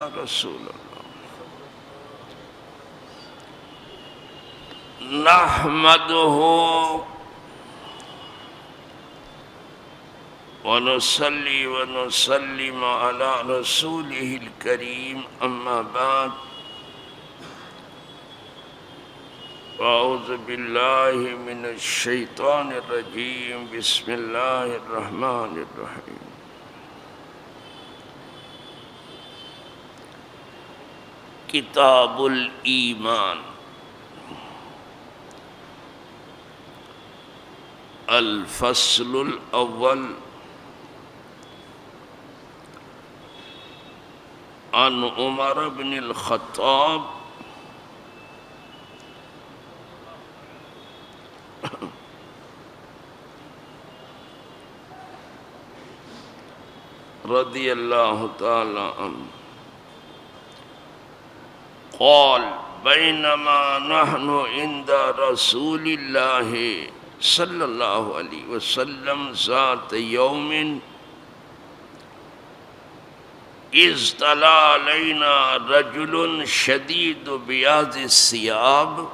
رسول اللہ نحمده ونصلي ونسلم على رسوله الكريم أما بعد أعوذ بالله من الشيطان الرجيم بسم الله الرحمن الرحيم کتاب الایمان الفصل الاول عن عمر بن الخطاب رضی اللہ تعالی عنہ قال بينما نحن عند رسول الله صلى الله عليه وسلم ذات يوم إذ طلع علينا رجل شديد بياض الثياب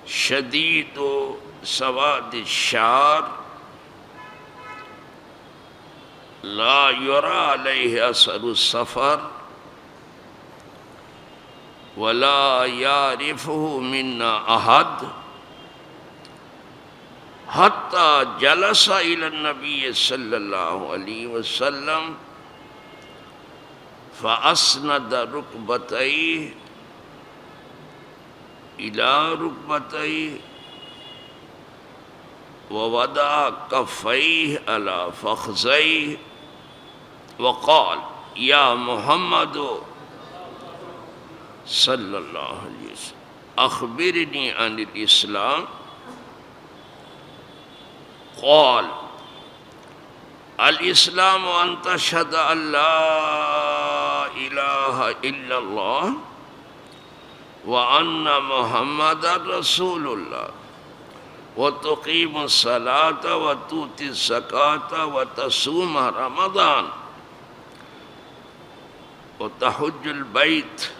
شديد سواد الشعر لا يرى عليه أثر السفر ولا يعرفه منا أحد حتى جلس إلى النبي صلى الله عليه وسلم فأسند ركبتيه إلى ركبتيه ووضع كفيه على فخذيه وقال يا محمد صلى الله عليه وسلم أخبرني عن الإسلام قال الإسلام أن تشهد أن لا إله إلا الله وأن محمدا رسول الله وتقيم الصلاة وتؤتي الزكاة وتصوم رمضان وتحج البيت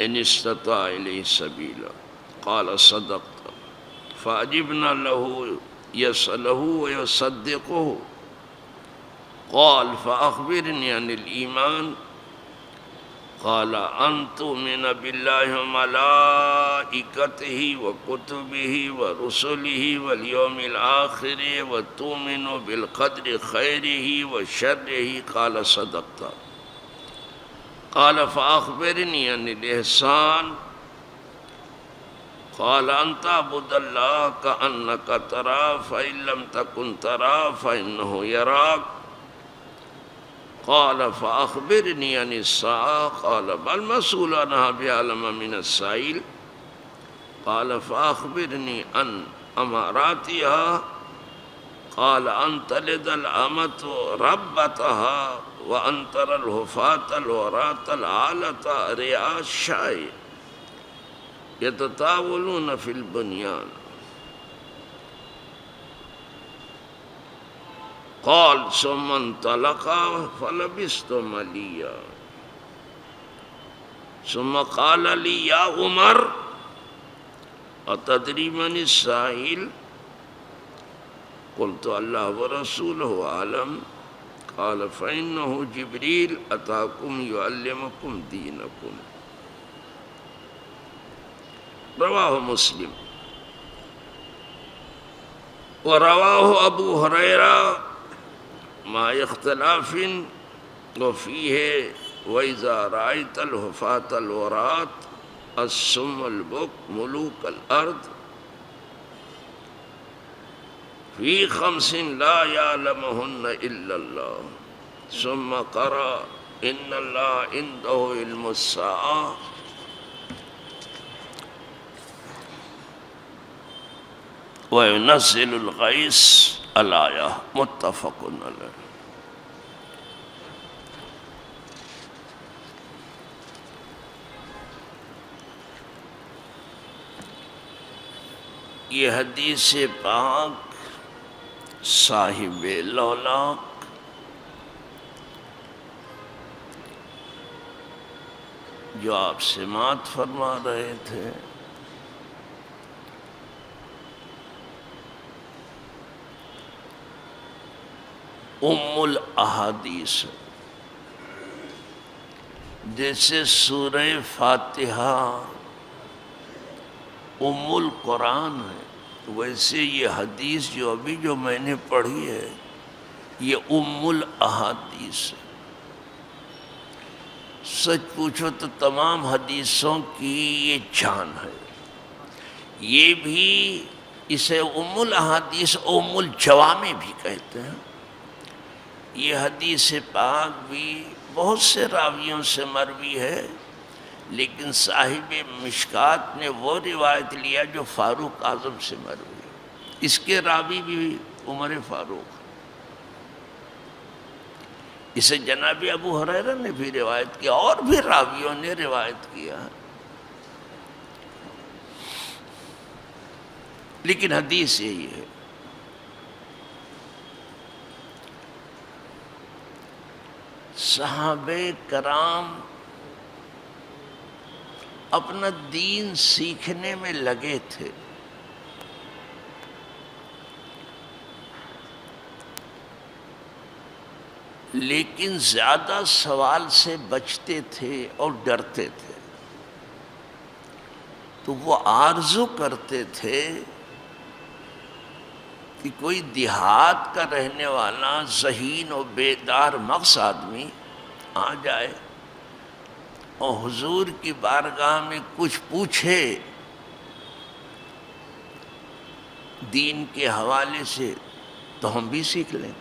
إن استطاع إليه سبيلا قال صدقت فأجبنا له يسأله ويصدقه قال فأخبرني عن الإيمان قال أن تؤمن بالله وملائكته وكتبه ورسله واليوم الآخر وتؤمن بالقدر خيره وشره قال صدقت قال فأخبرني عن الإحسان قال أن تعبد الله كأنك تراه فإن لم تكن تراه فإنه يراك قال فأخبرني عن الساعة قال بل مسؤول عنها بعلم من السائل قال فأخبرني عن أماراتها قال أن تلد الأمة ربتها وأن ترى الحفاة العراة العالة رعاء الشاة يتطاولون في البنيان قال ثم انطلق فلبثت مليا ثم قال لي يا عمر أتدري من السائل قلت الله ورسوله أعلم قال فإنه جبريل أتاكم يعلمكم دينكم رواه مسلم ورواه أبو هريرة مع اختلاف وفيه وإذا رأيت الحفاة العراة الصم البكم ملوك الأرض في 5 لا يعلمهن إلا الله ثم قرأ إن الله عنده علم الساعة وينزل الغيث الآية متفق علیہ. یہ حدیث پاک صاحب لولاک جو آپ سماعت فرما رہے تھے، ام الاحادیث، جیسے سورہ فاتحہ ام القرآن ہے، ویسے یہ حدیث جو میں نے پڑھی ہے یہ ام الاحادیث ہے۔ سچ پوچھو تو تمام حدیثوں کی یہ جان ہے۔ یہ بھی اسے ام الاحادیث ام الجوامع بھی کہتے ہیں۔ یہ حدیث پاک بھی بہت سے راویوں سے مروی ہے، لیکن صاحب مشکات نے وہ روایت لیا جو فاروق اعظم سے مروی ہے۔ اس کے راوی بھی عمر فاروق، اسے جناب ابو ہریرہ نے بھی روایت کیا اور بھی راویوں نے روایت کیا، لیکن حدیث یہی ہے۔ صحابہ کرام اپنا دین سیکھنے میں لگے تھے، لیکن زیادہ سوال سے بچتے تھے اور ڈرتے تھے، تو وہ آرزو کرتے تھے کہ کوئی دیہات کا رہنے والا ذہین و بیدار مغز آدمی آ جائے اور حضور کی بارگاہ میں کچھ پوچھے دین کے حوالے سے، تو ہم بھی سیکھ لیں۔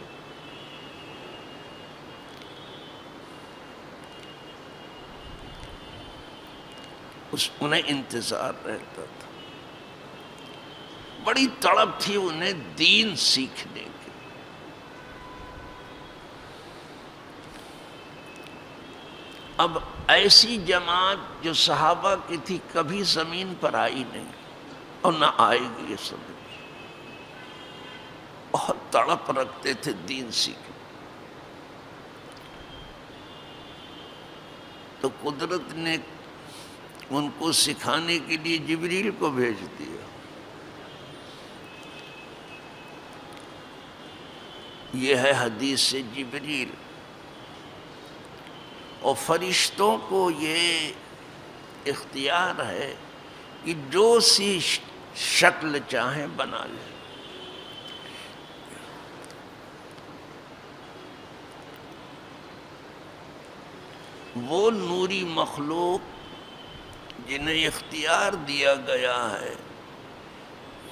انہیں انتظار رہتا تھا، بڑی تڑپ تھی انہیں دین سیکھنے کی۔ اب ایسی جماعت جو صحابہ کی تھی کبھی زمین پر آئی نہیں اور نہ آئے گی، یہ سمجھ بہت تڑپ رکھتے تھے دین سیکھنے۔ تو قدرت نے ان کو سکھانے کے لیے جبریل کو بھیج دیا۔ یہ ہے حدیث جبریل، اور فرشتوں کو یہ اختیار ہے کہ جو سی شکل چاہیں بنا لیں۔ وہ نوری مخلوق جنہیں اختیار دیا گیا ہے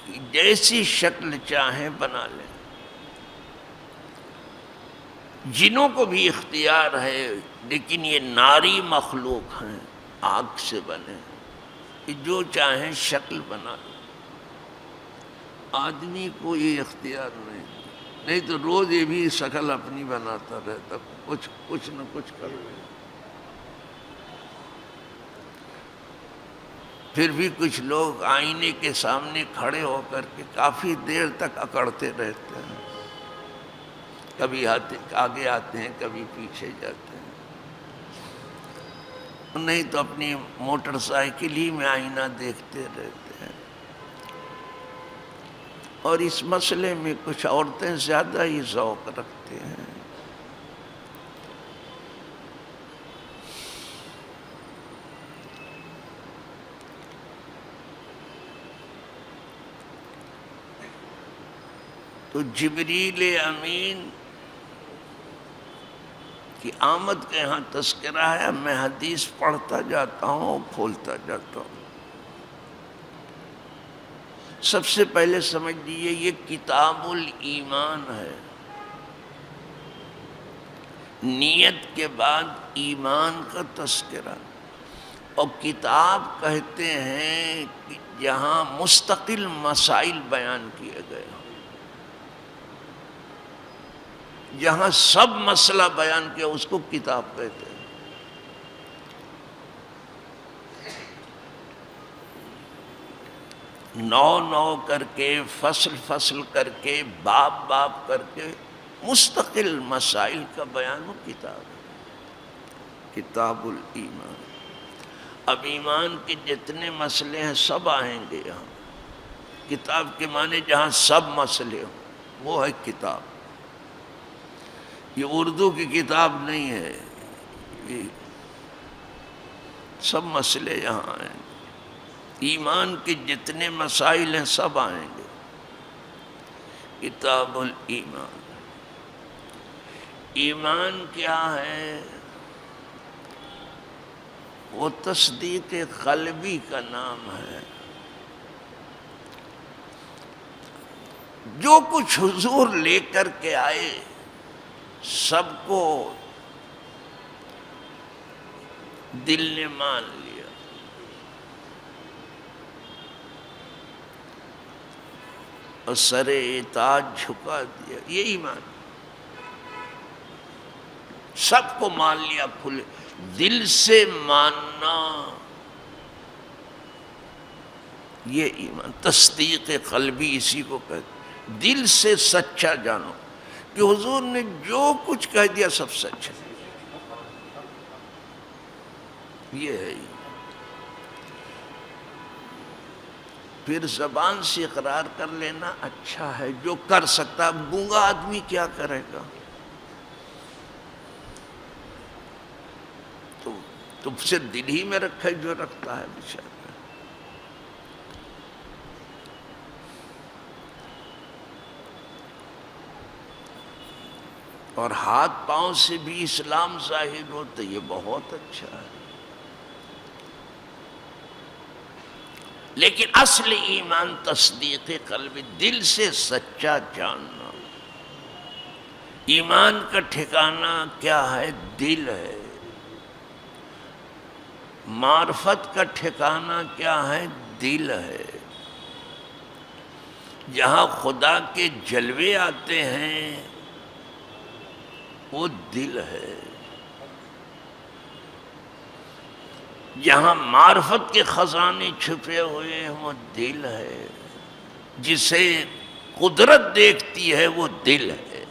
کہ جیسی شکل چاہیں بنا لیں، جنوں کو بھی اختیار ہے، لیکن یہ ناری مخلوق ہیں، آگ سے بنے، کہ جو چاہیں شکل بنا لیں۔ آدمی کو یہ اختیار نہیں تو روز یہ بھی شکل اپنی بناتا رہتا، کچھ نہ کچھ کر لے۔ پھر بھی کچھ لوگ آئینے کے سامنے کھڑے ہو کر کے کافی دیر تک اکڑتے رہتے ہیں، کبھی آگے آتے ہیں، کبھی پیچھے جاتے ہیں، نہیں تو اپنی موٹر سائیکل ہی میں آئینہ دیکھتے رہتے ہیں۔ اور اس مسئلے میں کچھ عورتیں زیادہ ہی ذوق رکھتے ہیں۔ تو جبریل امین کی آمد کا یہاں تذکرہ ہے، میں حدیث پڑھتا جاتا ہوں، کھولتا جاتا ہوں۔ سب سے پہلے سمجھ لیجیے یہ کتاب الایمان ہے، نیت کے بعد ایمان کا تذکرہ، اور کتاب کہتے ہیں کہ جہاں مستقل مسائل بیان کیے گئے، جہاں سب مسئلہ بیان کیا اس کو کتاب کہتے ہیں۔ نو نو کر کے، فصل فصل کر کے، باب باب کر کے مستقل مسائل کا بیان و کتاب ہے، کتاب الایمان۔ اب ایمان کے جتنے مسئلے ہیں سب آئیں گے یہاں، کتاب کے معنی جہاں سب مسئلے ہوں وہ ہے کتاب۔ یہ اردو کی کتاب نہیں ہے، یہ سب مسئلے یہاں آئیں گے، ایمان کے جتنے مسائل ہیں سب آئیں گے، کتاب الایمان۔ ایمان کیا ہے؟ وہ تصدیق قلبی کا نام ہے۔ جو کچھ حضور لے کر کے آئے سب کو دل نے مان لیا، اور سر اطاعت جھکا دیا، یہ ایمان۔ سب کو مان لیا کھلے دل سے، ماننا یہ ایمان، تصدیق قلبی اسی کو کہتے، دل سے سچا جانو کہ حضور نے جو کچھ کہہ دیا سب سچ ہے، یہ ہے۔ پھر زبان سے اقرار کر لینا اچھا ہے، جو کر سکتا۔ اب گونگا آدمی کیا کرے گا؟ تو صرف دل ہی میں رکھے جو رکھتا ہے بیچارہ۔ اور ہاتھ پاؤں سے بھی اسلام ظاہر ہو تو یہ بہت اچھا ہے، لیکن اصل ایمان تصدیق قلبی، دل سے سچا جاننا۔ ایمان کا ٹھکانہ کیا ہے؟ دل ہے۔ معرفت کا ٹھکانہ کیا ہے؟ دل ہے۔ جہاں خدا کے جلوے آتے ہیں وہ دل ہے، جہاں معرفت کے خزانے چھپے ہوئے ہیں وہ دل ہے، جسے قدرت دیکھتی ہے وہ دل ہے۔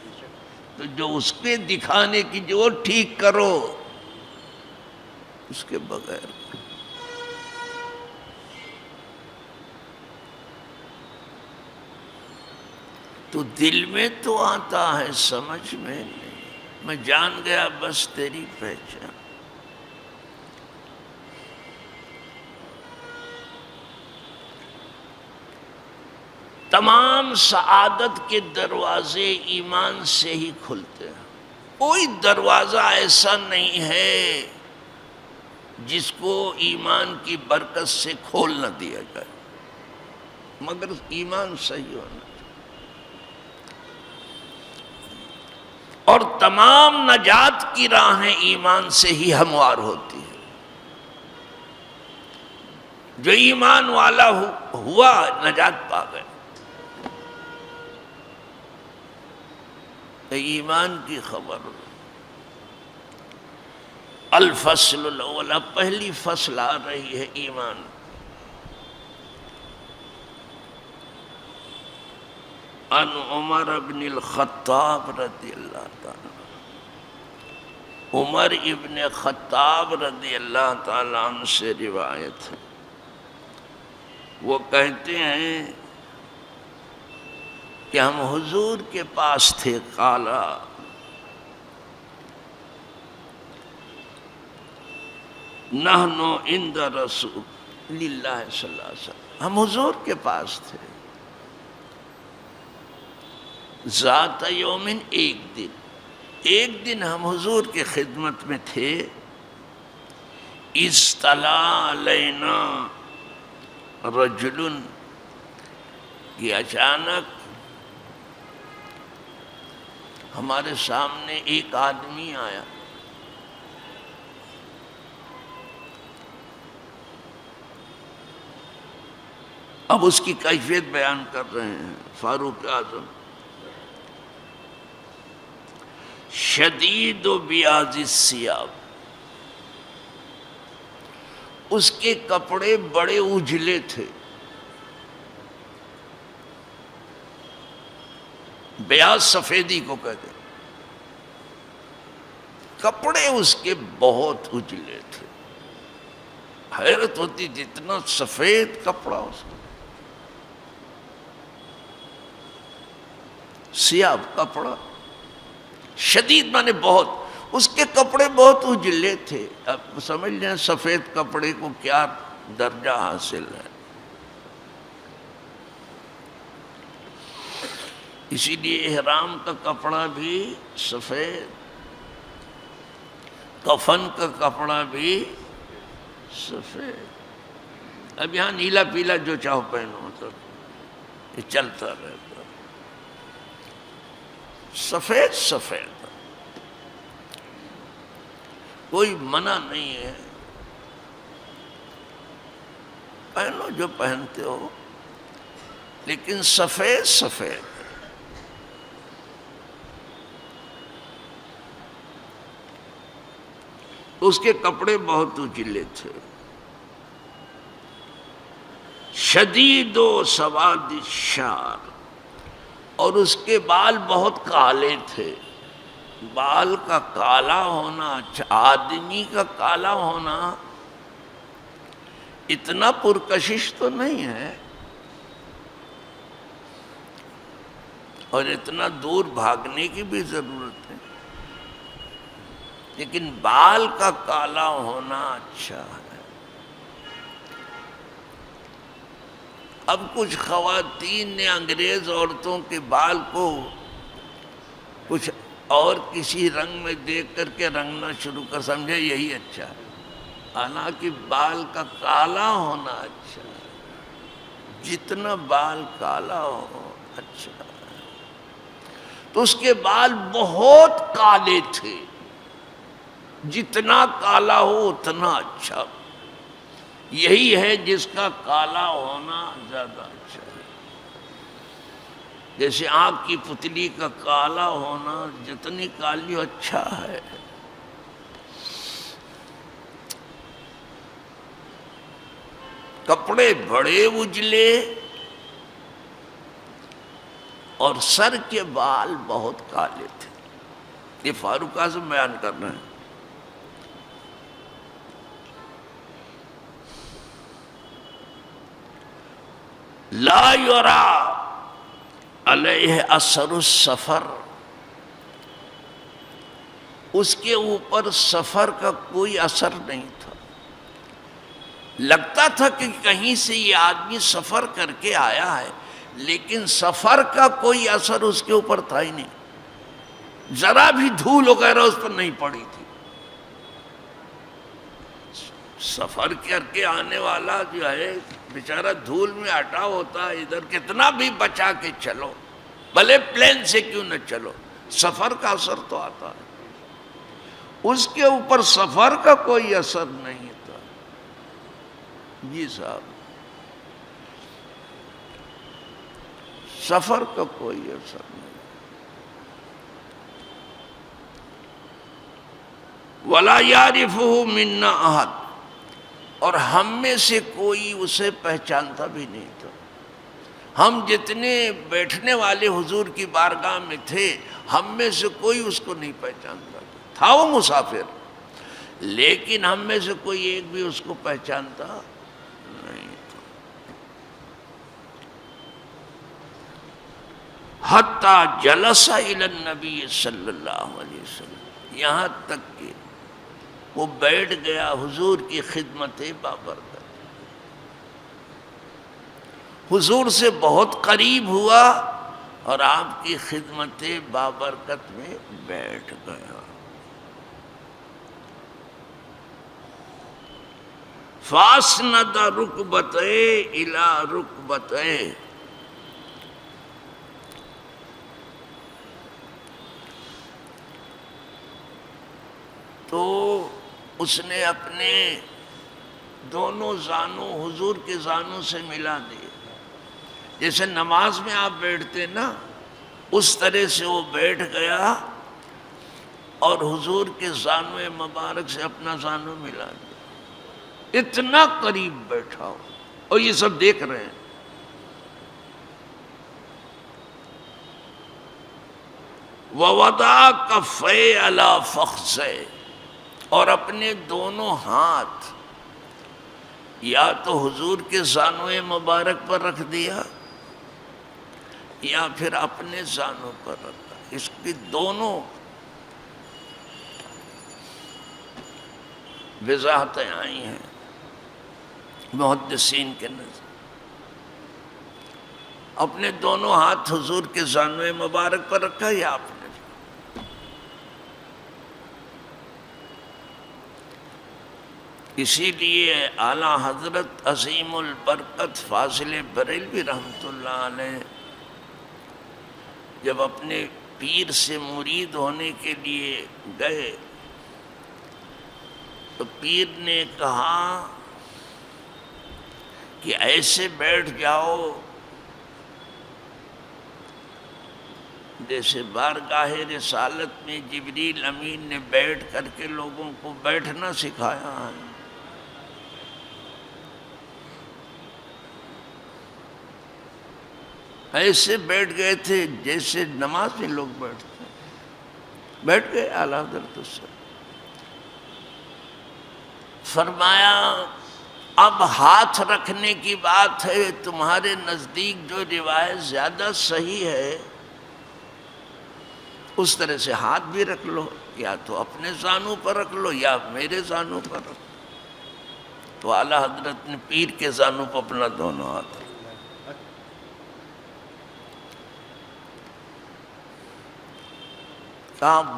تو جو اس کے دکھانے کی جو ٹھیک کرو، اس کے بغیر تو دل میں تو آتا ہے، سمجھ میں نہیں۔ میں جان گیا بس تیری پہچان۔ تمام سعادت کے دروازے ایمان سے ہی کھلتے ہیں، کوئی دروازہ ایسا نہیں ہے جس کو ایمان کی برکت سے کھول نہ دیا جائے، مگر ایمان صحیح ہونا چاہیے۔ اور تمام نجات کی راہیں ایمان سے ہی ہموار ہوتی ہیں۔ جو ایمان والا ہوا نجات پا گئے۔ ایمان کی خبر، الفصل الاول، پہلی فصل آ رہی ہے ایمان۔ عن عمر بن الخطاب رضی اللہ تعالی، عمر ابن خطاب رضی اللہ تعالی عنہ سے روایت ہے، وہ کہتے ہیں کہ ہم حضور کے پاس تھے، قالا نحن عند رسول اللہ صلی اللہ علیہ وسلم، ہم حضور کے پاس تھے، ذات یومن، ایک دن ہم حضور کی خدمت میں تھے، اصطلع علینا رجل، کہ اچانک ہمارے سامنے ایک آدمی آیا، اب اس کی کیفیت بیان کر رہے ہیں فاروق اعظم، شدید و بیاض الثیاب، اس کے کپڑے بڑے اجلے تھے، بیاض سفیدی کو کہتے ہیں۔ کپڑے اس کے بہت اجلے تھے، حیرت ہوتی جتنا سفید کپڑا اس کا، سیاہ کپڑا شدید، مانے بہت، اس کے کپڑے بہت اجلے تھے۔ اب سمجھ لیں سفید کپڑے کو کیا درجہ حاصل ہے۔ اسی لیے احرام کا کپڑا بھی سفید، کفن کا کپڑا بھی سفید۔ اب یہاں نیلا پیلا جو چاہو پہنو تو یہ چلتا رہتا، سفید سفید، کوئی منع نہیں ہے، پہنو جو پہنتے ہو، لیکن سفید سفید۔ اس کے کپڑے بہت اجلے تھے، شدید و سواد الشعر، اور اس کے بال بہت کالے تھے۔ بال کا کالا ہونا، آدمی کا کالا ہونا اتنا پرکشش تو نہیں ہے، اور اتنا دور بھاگنے کی بھی ضرورت ہے، لیکن بال کا کالا ہونا اچھا ہے۔ اب کچھ خواتین نے انگریز عورتوں کے بال کو کچھ اور کسی رنگ میں دیکھ کر کے رنگنا شروع کر، سمجھے یہی اچھا ہے، حالانکہ بال کا کالا ہونا اچھا ہے، جتنا بال کالا ہو اچھا ہے۔ تو اس کے بال بہت کالے تھے، جتنا کالا ہو اتنا اچھا، یہی ہے جس کا کالا ہونا زیادہ اچھا ہے۔ جیسے آنکھ کی پتلی کا کالا ہونا، جتنی کالی اچھا ہے۔ کپڑے بڑے اجلے اور سر کے بال بہت کالے تھے۔ یہ فاروق اعظم بیان کر رہے ہیں۔ لا یرا علیہ اثر السفر، اس کے اوپر سفر کا کوئی اثر نہیں تھا۔ لگتا تھا کہ کہیں سے یہ آدمی سفر کر کے آیا ہے، لیکن سفر کا کوئی اثر اس کے اوپر تھا ہی نہیں، ذرا بھی دھول وغیرہ اس پر نہیں پڑی تھی۔ سفر کر کے آنے والا جو ہے بیچارہ دھول میں اٹا ہوتا ہے، ادھر کتنا بھی بچا کے چلو، بھلے پلین سے کیوں نہ چلو، سفر کا اثر تو آتا ہے۔ اس کے اوپر سفر کا کوئی اثر نہیں تھا۔ جی صاحب، سفر کا کوئی اثر نہیں۔ وَلَا يَعْرِفُهُ مِنَّا أَحَدٌ، اور ہم میں سے کوئی اسے پہچانتا بھی نہیں تھا۔ ہم جتنے بیٹھنے والے حضور کی بارگاہ میں تھے، ہم میں سے کوئی اس کو نہیں پہچانتا تھا۔ وہ مسافر، لیکن ہم میں سے کوئی ایک بھی اس کو پہچانتا نہیں تھا۔ حتیٰ جلس الی النبی صلی اللہ علیہ وسلم، یہاں تک کہ وہ بیٹھ گیا حضور کی خدمت بابرکت، حضور سے بہت قریب ہوا اور آپ کی خدمت بابرکت میں بیٹھ گیا۔ فاسند رکبتیہ الی رکبتیہ، تو اس نے اپنے دونوں زانوں حضور کے زانوں سے ملا دیے، جیسے نماز میں آپ بیٹھتے نا، اس طرح سے وہ بیٹھ گیا اور حضور کے زانوں مبارک سے اپنا زانوں ملا دیا، اتنا قریب بیٹھا ہو، اور یہ سب دیکھ رہے ہیں۔ ووضع کفیہ علی فخذہ، اور اپنے دونوں ہاتھ یا تو حضور کے زانوئے مبارک پر رکھ دیا یا پھر اپنے زانوں پر رکھا۔ اس کی دونوں وضاحتیں آئی ہیں محدثین کے نزد۔ اپنے دونوں ہاتھ حضور کے زانوئے مبارک پر رکھا یا اپنے، اسی لیے اعلیٰ حضرت عظیم البرکت فاضل بریلوی رحمۃ اللہ علیہ جب اپنے پیر سے مرید ہونے کے لیے گئے تو پیر نے کہا کہ ایسے بیٹھ جاؤ جیسے بارگاہ رسالت میں جبریل امین نے بیٹھ کر کے لوگوں کو بیٹھنا سکھایا ہے۔ ایسے بیٹھ گئے تھے جیسے نماز میں لوگ بیٹھتے ہیں، بیٹھ گئے اعلیٰ حضرت سے۔ فرمایا اب ہاتھ رکھنے کی بات ہے، تمہارے نزدیک جو روایت زیادہ صحیح ہے اس طرح سے ہاتھ بھی رکھ لو، یا تو اپنے زانوں پر رکھ لو یا میرے زانوں پر رکھ لو۔ تو اعلیٰ حضرت نے پیر کے زانوں پر اپنا دونوں ہاتھ رکھا۔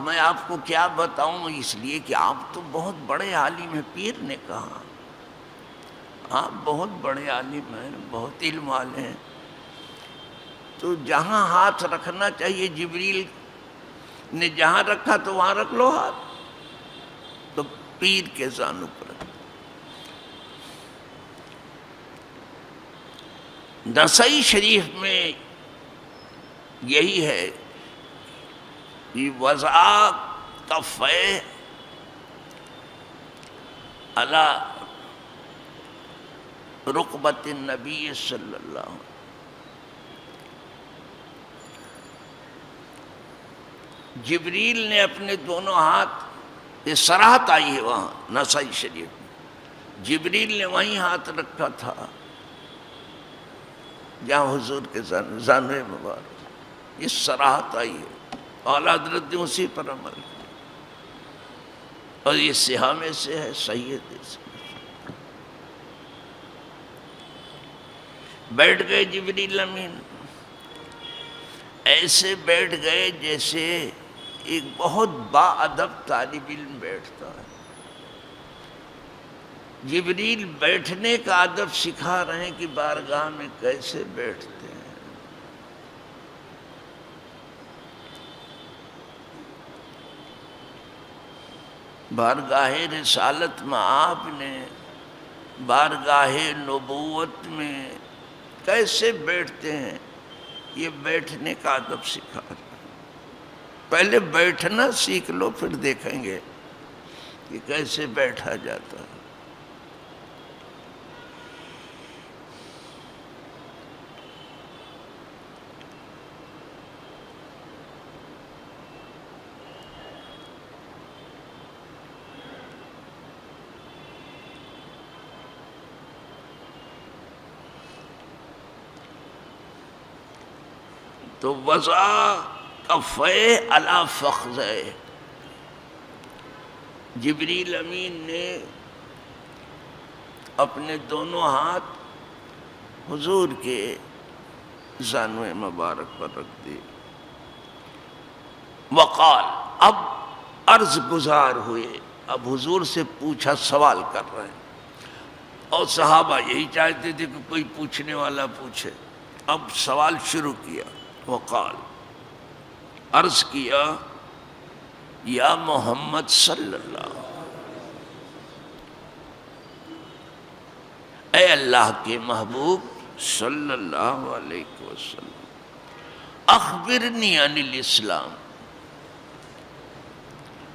میں آپ کو کیا بتاؤں، اس لیے کہ آپ تو بہت بڑے عالم ہیں۔ پیر نے کہا آپ بہت بڑے عالم ہیں، بہت علم والے ہیں، تو جہاں ہاتھ رکھنا چاہیے جبریل نے جہاں رکھا تو وہاں رکھ لو ہاتھ، تو پیر کے زانوں پر۔ نسائی شریف میں یہی ہے، وضع کفیہ علی رکبۃ النبی صلی اللہ علیہ وسلم۔ جبریل نے اپنے دونوں ہاتھ، یہ صراحت آئی ہے وہاں نسائی شریف میں، جبریل نے وہیں ہاتھ رکھا تھا جہاں حضور کے زانوئے مبارک، یہ صراحت آئی ہے، اعلیٰ حضرت نے اسی پر عمل کیا، اور یہ صحاح میں سے ہے، صحیح ہے۔ بیٹھ گئے جبریل امین، ایسے بیٹھ گئے جیسے ایک بہت با ادب طالب علم بیٹھتا ہے۔ جبریل بیٹھنے کا ادب سکھا رہے ہیں کہ بارگاہ میں کیسے بیٹھتے ہیں۔ بارگاہ رسالت میں آپ نے بارگاہ نبوت میں کیسے بیٹھتے ہیں، یہ بیٹھنے کا ادب سکھا رہے ہیں۔ پہلے بیٹھنا سیکھ لو، پھر دیکھیں گے کہ کیسے بیٹھا جاتا ہے۔ تو وضع کفیہ علی فخذہ، جبریل امین نے اپنے دونوں ہاتھ حضور کے زانوئے مبارک پر رکھ دیے۔ وقال، اب عرض گزار ہوئے، اب حضور سے پوچھا، سوال کر رہے ہیں، اور صحابہ یہی چاہتے تھے کہ کوئی پوچھنے والا پوچھے۔ اب سوال شروع کیا، وقال، عرض کیا، یا محمد صلی اللہ علیہ وسلم، اے اللہ کے محبوب صلی اللہ علیہ وسلم، اخبرنی عن الاسلام،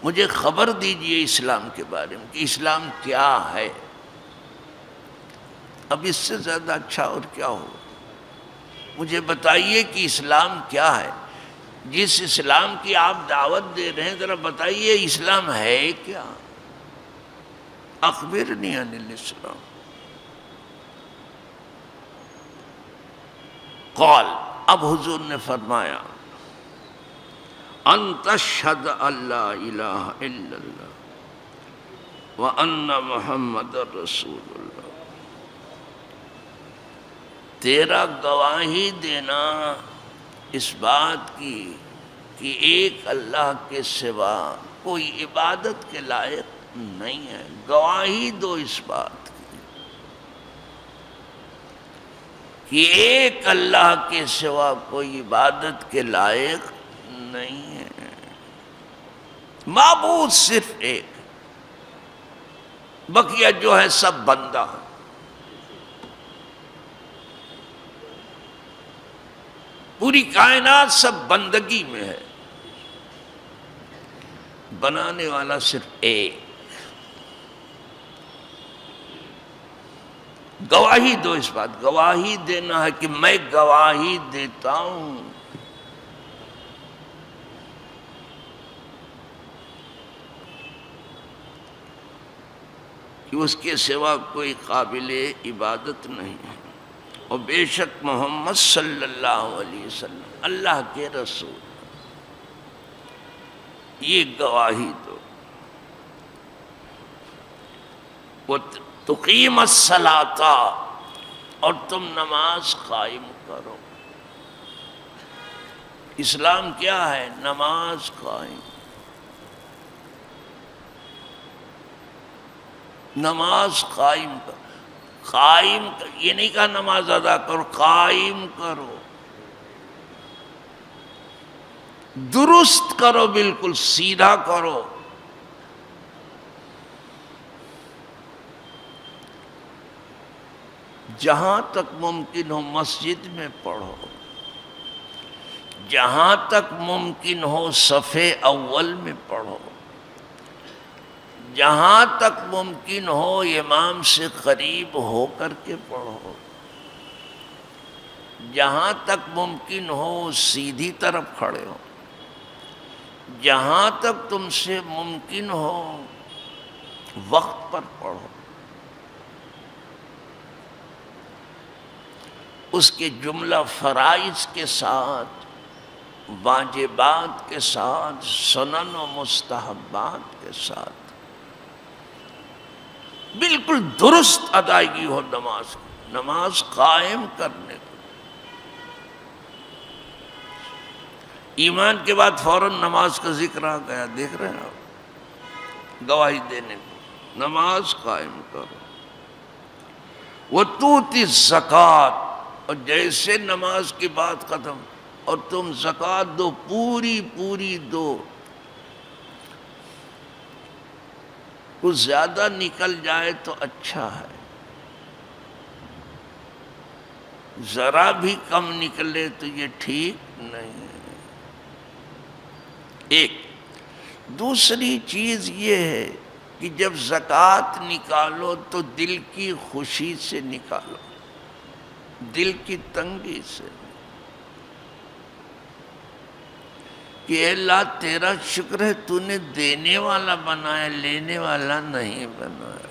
مجھے خبر دیجئے اسلام کے بارے میں کہ اسلام کیا ہے۔ اب اس سے زیادہ اچھا اور کیا ہو، مجھے بتائیے کہ اسلام کیا ہے۔ جس اسلام کی آپ دعوت دے رہے ہیں ذرا بتائیے اسلام ہے کیا؟ اخبرنی عن الاسلام۔ قال، اب حضور نے فرمایا، ان تشہد ان لا الہ الا اللہ وان محمد رسول اللہ، تیرا گواہی دینا اس بات کی کہ ایک اللہ کے سوا کوئی عبادت کے لائق نہیں ہے، گواہی دو اس بات کی کہ ایک اللہ کے سوا کوئی عبادت کے لائق نہیں ہے، معبود صرف ایک، بقیہ جو ہے سب بندہ، پوری کائنات سب بندگی میں ہے، بنانے والا صرف ایک۔ گواہی دو اس بات، گواہی دینا ہے کہ میں گواہی دیتا ہوں کہ اس کے سوا کوئی قابل عبادت نہیں ہے، اور بے شک محمد صلی اللہ علیہ وسلم اللہ کے رسول، یہ گواہی دو۔ تقیم الصلاۃ، اور تم نماز قائم کرو۔ اسلام کیا ہے؟ نماز قائم، نماز قائم کرو، قائم یہ نہیں کہا نماز ادا کرو، قائم کرو، درست کرو، بالکل سیدھا کرو۔ جہاں تک ممکن ہو مسجد میں پڑھو، جہاں تک ممکن ہو صف اول میں پڑھو، جہاں تک ممکن ہو امام سے قریب ہو کر کے پڑھو، جہاں تک ممکن ہو سیدھی طرف کھڑے ہو، جہاں تک تم سے ممکن ہو وقت پر پڑھو، اس کے جملہ فرائض کے ساتھ، واجبات کے ساتھ، سنن و مستحبات کے ساتھ، بالکل درست ادائیگی ہو نماز کی، نماز قائم کرنے کو۔ ایمان کے بعد فوراً نماز کا ذکر آ گیا، دیکھ رہے ہیں آپ، گواہی دینے کو، نماز قائم کرو۔ وَتُؤْتِ الزَّکَاۃ، اور جیسے نماز کی بات ختم اور تم زکوٰۃ دو، پوری پوری دو، کچھ زیادہ نکل جائے تو اچھا ہے، ذرا بھی کم نکلے تو یہ ٹھیک نہیں ہے۔ ایک دوسری چیز یہ ہے کہ جب زکوٰۃ نکالو تو دل کی خوشی سے نکالو، دل کی تنگی سے، کہ اے اللہ تیرا شکر ہے تو نے دینے والا بنایا، لینے والا نہیں بنایا۔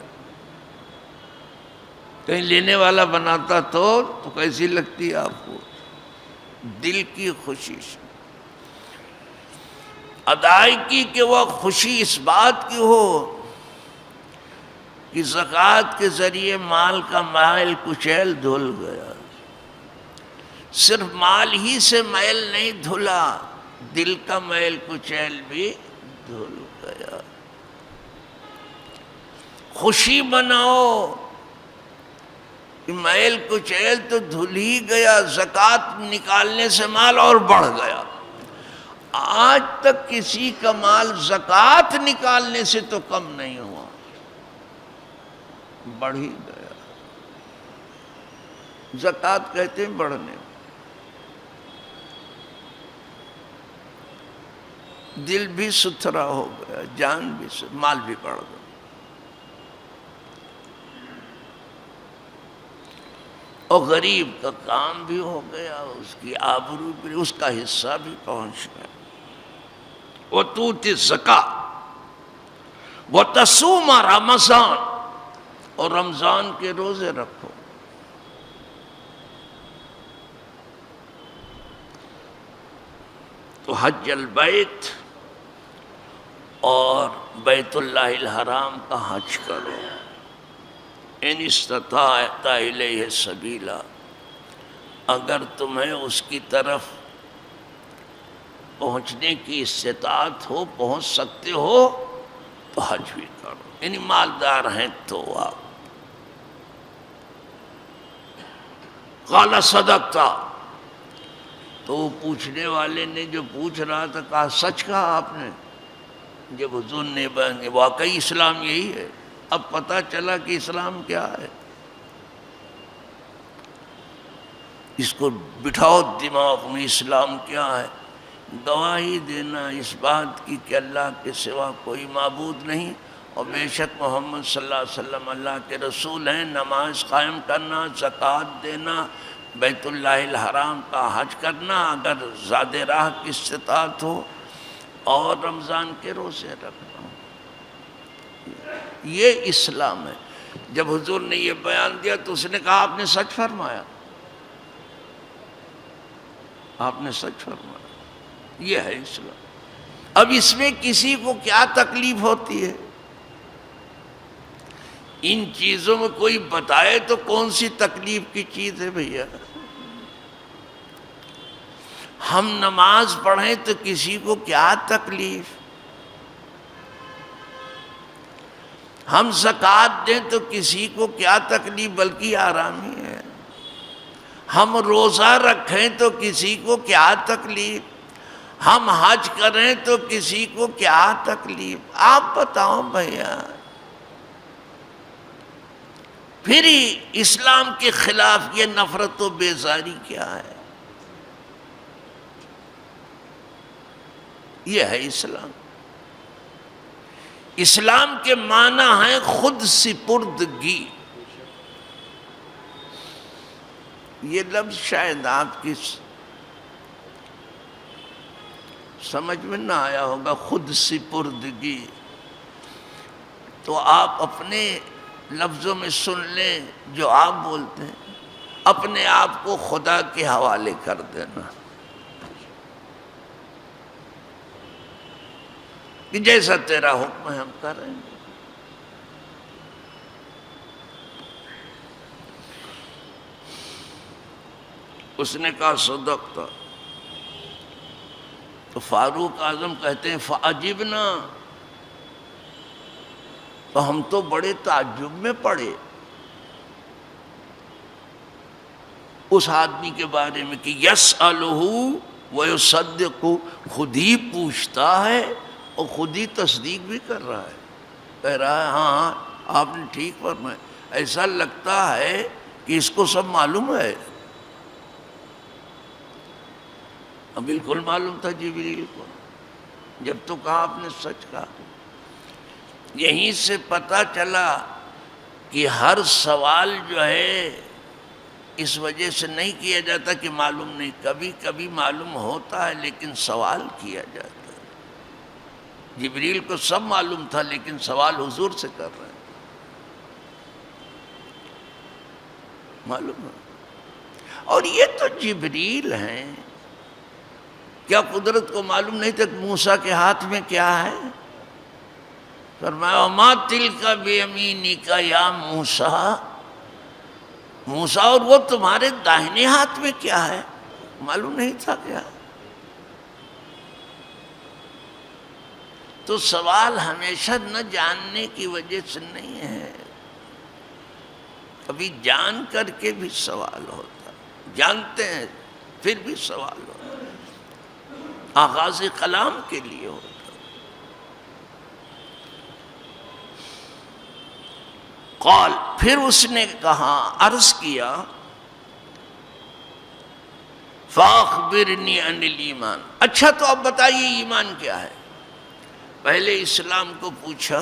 کہیں لینے والا بناتا تو کیسی لگتی آپ کو؟ دل کی خوشی سے ادائیگی، کہ وہ خوشی اس بات کی ہو کہ زکوٰۃ کے ذریعے مال کا مائل کچیل دھل گیا، صرف مال ہی سے میل نہیں دھلا، دل کا میل کچیل بھی دھل گیا۔ خوشی مناؤ کہ میل کچیل تو دھل ہی گیا، زکوٰۃ نکالنے سے مال اور بڑھ گیا۔ آج تک کسی کا مال زکوٰۃ نکالنے سے تو کم نہیں ہوا، بڑھ ہی گیا۔ زکوٰۃ کہتے ہیں بڑھنے، دل بھی ستھرا ہو گیا، جان بھی مال بھی بڑھ گیا۔ اور غریب کا کام بھی ہو گیا، اس کی آبرو بھی، اس کا حصہ بھی پہنچ گیا۔ وَتُؤْتِ الزَّكَاةَ وَتَصُومَ رمضان، اور رمضان کے روزے رکھو۔ تو حج البیت اور بیت اللہ الحرام کا حج کرو، ان استطاعت الیہ سبیلا، اگر تمہیں اس کی طرف پہنچنے کی استطاعت ہو، پہنچ سکتے ہو تو حج بھی کرو، یعنی مالدار ہیں تو آپ۔ قال صدقت، تو وہ پوچھنے والے نے جو پوچھ رہا تھا کہا سچ کہا آپ نے۔ جب حضور نے واقعی اسلام یہی ہے، اب پتہ چلا کہ اسلام کیا ہے۔ اس کو بٹھاؤ دماغ میں، اسلام کیا ہے؟ گواہی دینا اس بات کی کہ اللہ کے سوا کوئی معبود نہیں، اور بے شک محمد صلی اللہ علیہ وسلم اللہ کے رسول ہیں، نماز قائم کرنا، زکوٰۃ دینا، بیت اللہ الحرام کا حج کرنا اگر زاد راہ کی استطاعت ہو، اور رمضان کے روزے رکھنا، یہ اسلام ہے۔ جب حضور نے یہ بیان دیا تو اس نے کہا آپ نے سچ فرمایا، آپ نے سچ فرمایا، یہ ہے اسلام۔ اب اس میں کسی کو کیا تکلیف ہوتی ہے؟ ان چیزوں میں کوئی بتائے تو کون سی تکلیف کی چیز ہے بھیا؟ ہم نماز پڑھیں تو کسی کو کیا تکلیف، ہم زکوٰۃ دیں تو کسی کو کیا تکلیف، بلکہ آرامی ہے۔ ہم روزہ رکھیں تو کسی کو کیا تکلیف، ہم حج کریں تو کسی کو کیا تکلیف، آپ بتاؤ بھیا۔ پھر ہی اسلام کے خلاف یہ نفرت و بیزاری کیا ہے؟ یہ ہے اسلام۔ اسلام کے معنی ہیں خود سپردگی۔ یہ لفظ شاید آپ کی سمجھ میں نہ آیا ہوگا، خود سپردگی، تو آپ اپنے لفظوں میں سن لیں جو آپ بولتے ہیں، اپنے آپ کو خدا کے حوالے کر دینا، کہ جیسا تیرا حکم ہے ہم کر رہے ہیں۔ اس نے کہا صدقت، تو فاروق اعظم کہتے ہیں فعجبنا، تو ہم تو بڑے تعجب میں پڑے اس آدمی کے بارے میں کہ یسألہ ویصدق، خود ہی پوچھتا ہے اور خود ہی تصدیق بھی کر رہا ہے، کہہ رہا ہے ہاں آپ نے ٹھیک فرمایا۔ ایسا لگتا ہے کہ اس کو سب معلوم ہے۔ بالکل معلوم تھا جبریل کو، جب تو کہا آپ نے سچ کہا۔ یہیں سے پتہ چلا کہ ہر سوال جو ہے اس وجہ سے نہیں کیا جاتا کہ معلوم نہیں، کبھی کبھی معلوم ہوتا ہے لیکن سوال کیا جاتا ہے۔ جبریل کو سب معلوم تھا لیکن سوال حضور سے کر رہے ہیں، معلوم ہے۔ اور یہ تو جبریل ہیں، کیا قدرت کو معلوم نہیں تھا کہ موسیٰ کے ہاتھ میں کیا ہے؟ فرمایا وَمَا تِلْكَ بِيَمِينِكَ یا موسیٰ، موسیٰ اور وہ تمہارے داہنے ہاتھ میں کیا ہے؟ معلوم نہیں تھا کیا؟ تو سوال ہمیشہ نہ جاننے کی وجہ سے نہیں ہے، کبھی جان کر کے بھی سوال ہوتا، جانتے ہیں پھر بھی سوال ہوتا، آغاز کلام کے لیے ہوتا۔ قال، پھر اس نے کہا، عرض کیا، فاخبرنی عن الایمان، اچھا تو اب بتائیے ایمان کیا ہے؟ پہلے اسلام کو پوچھا،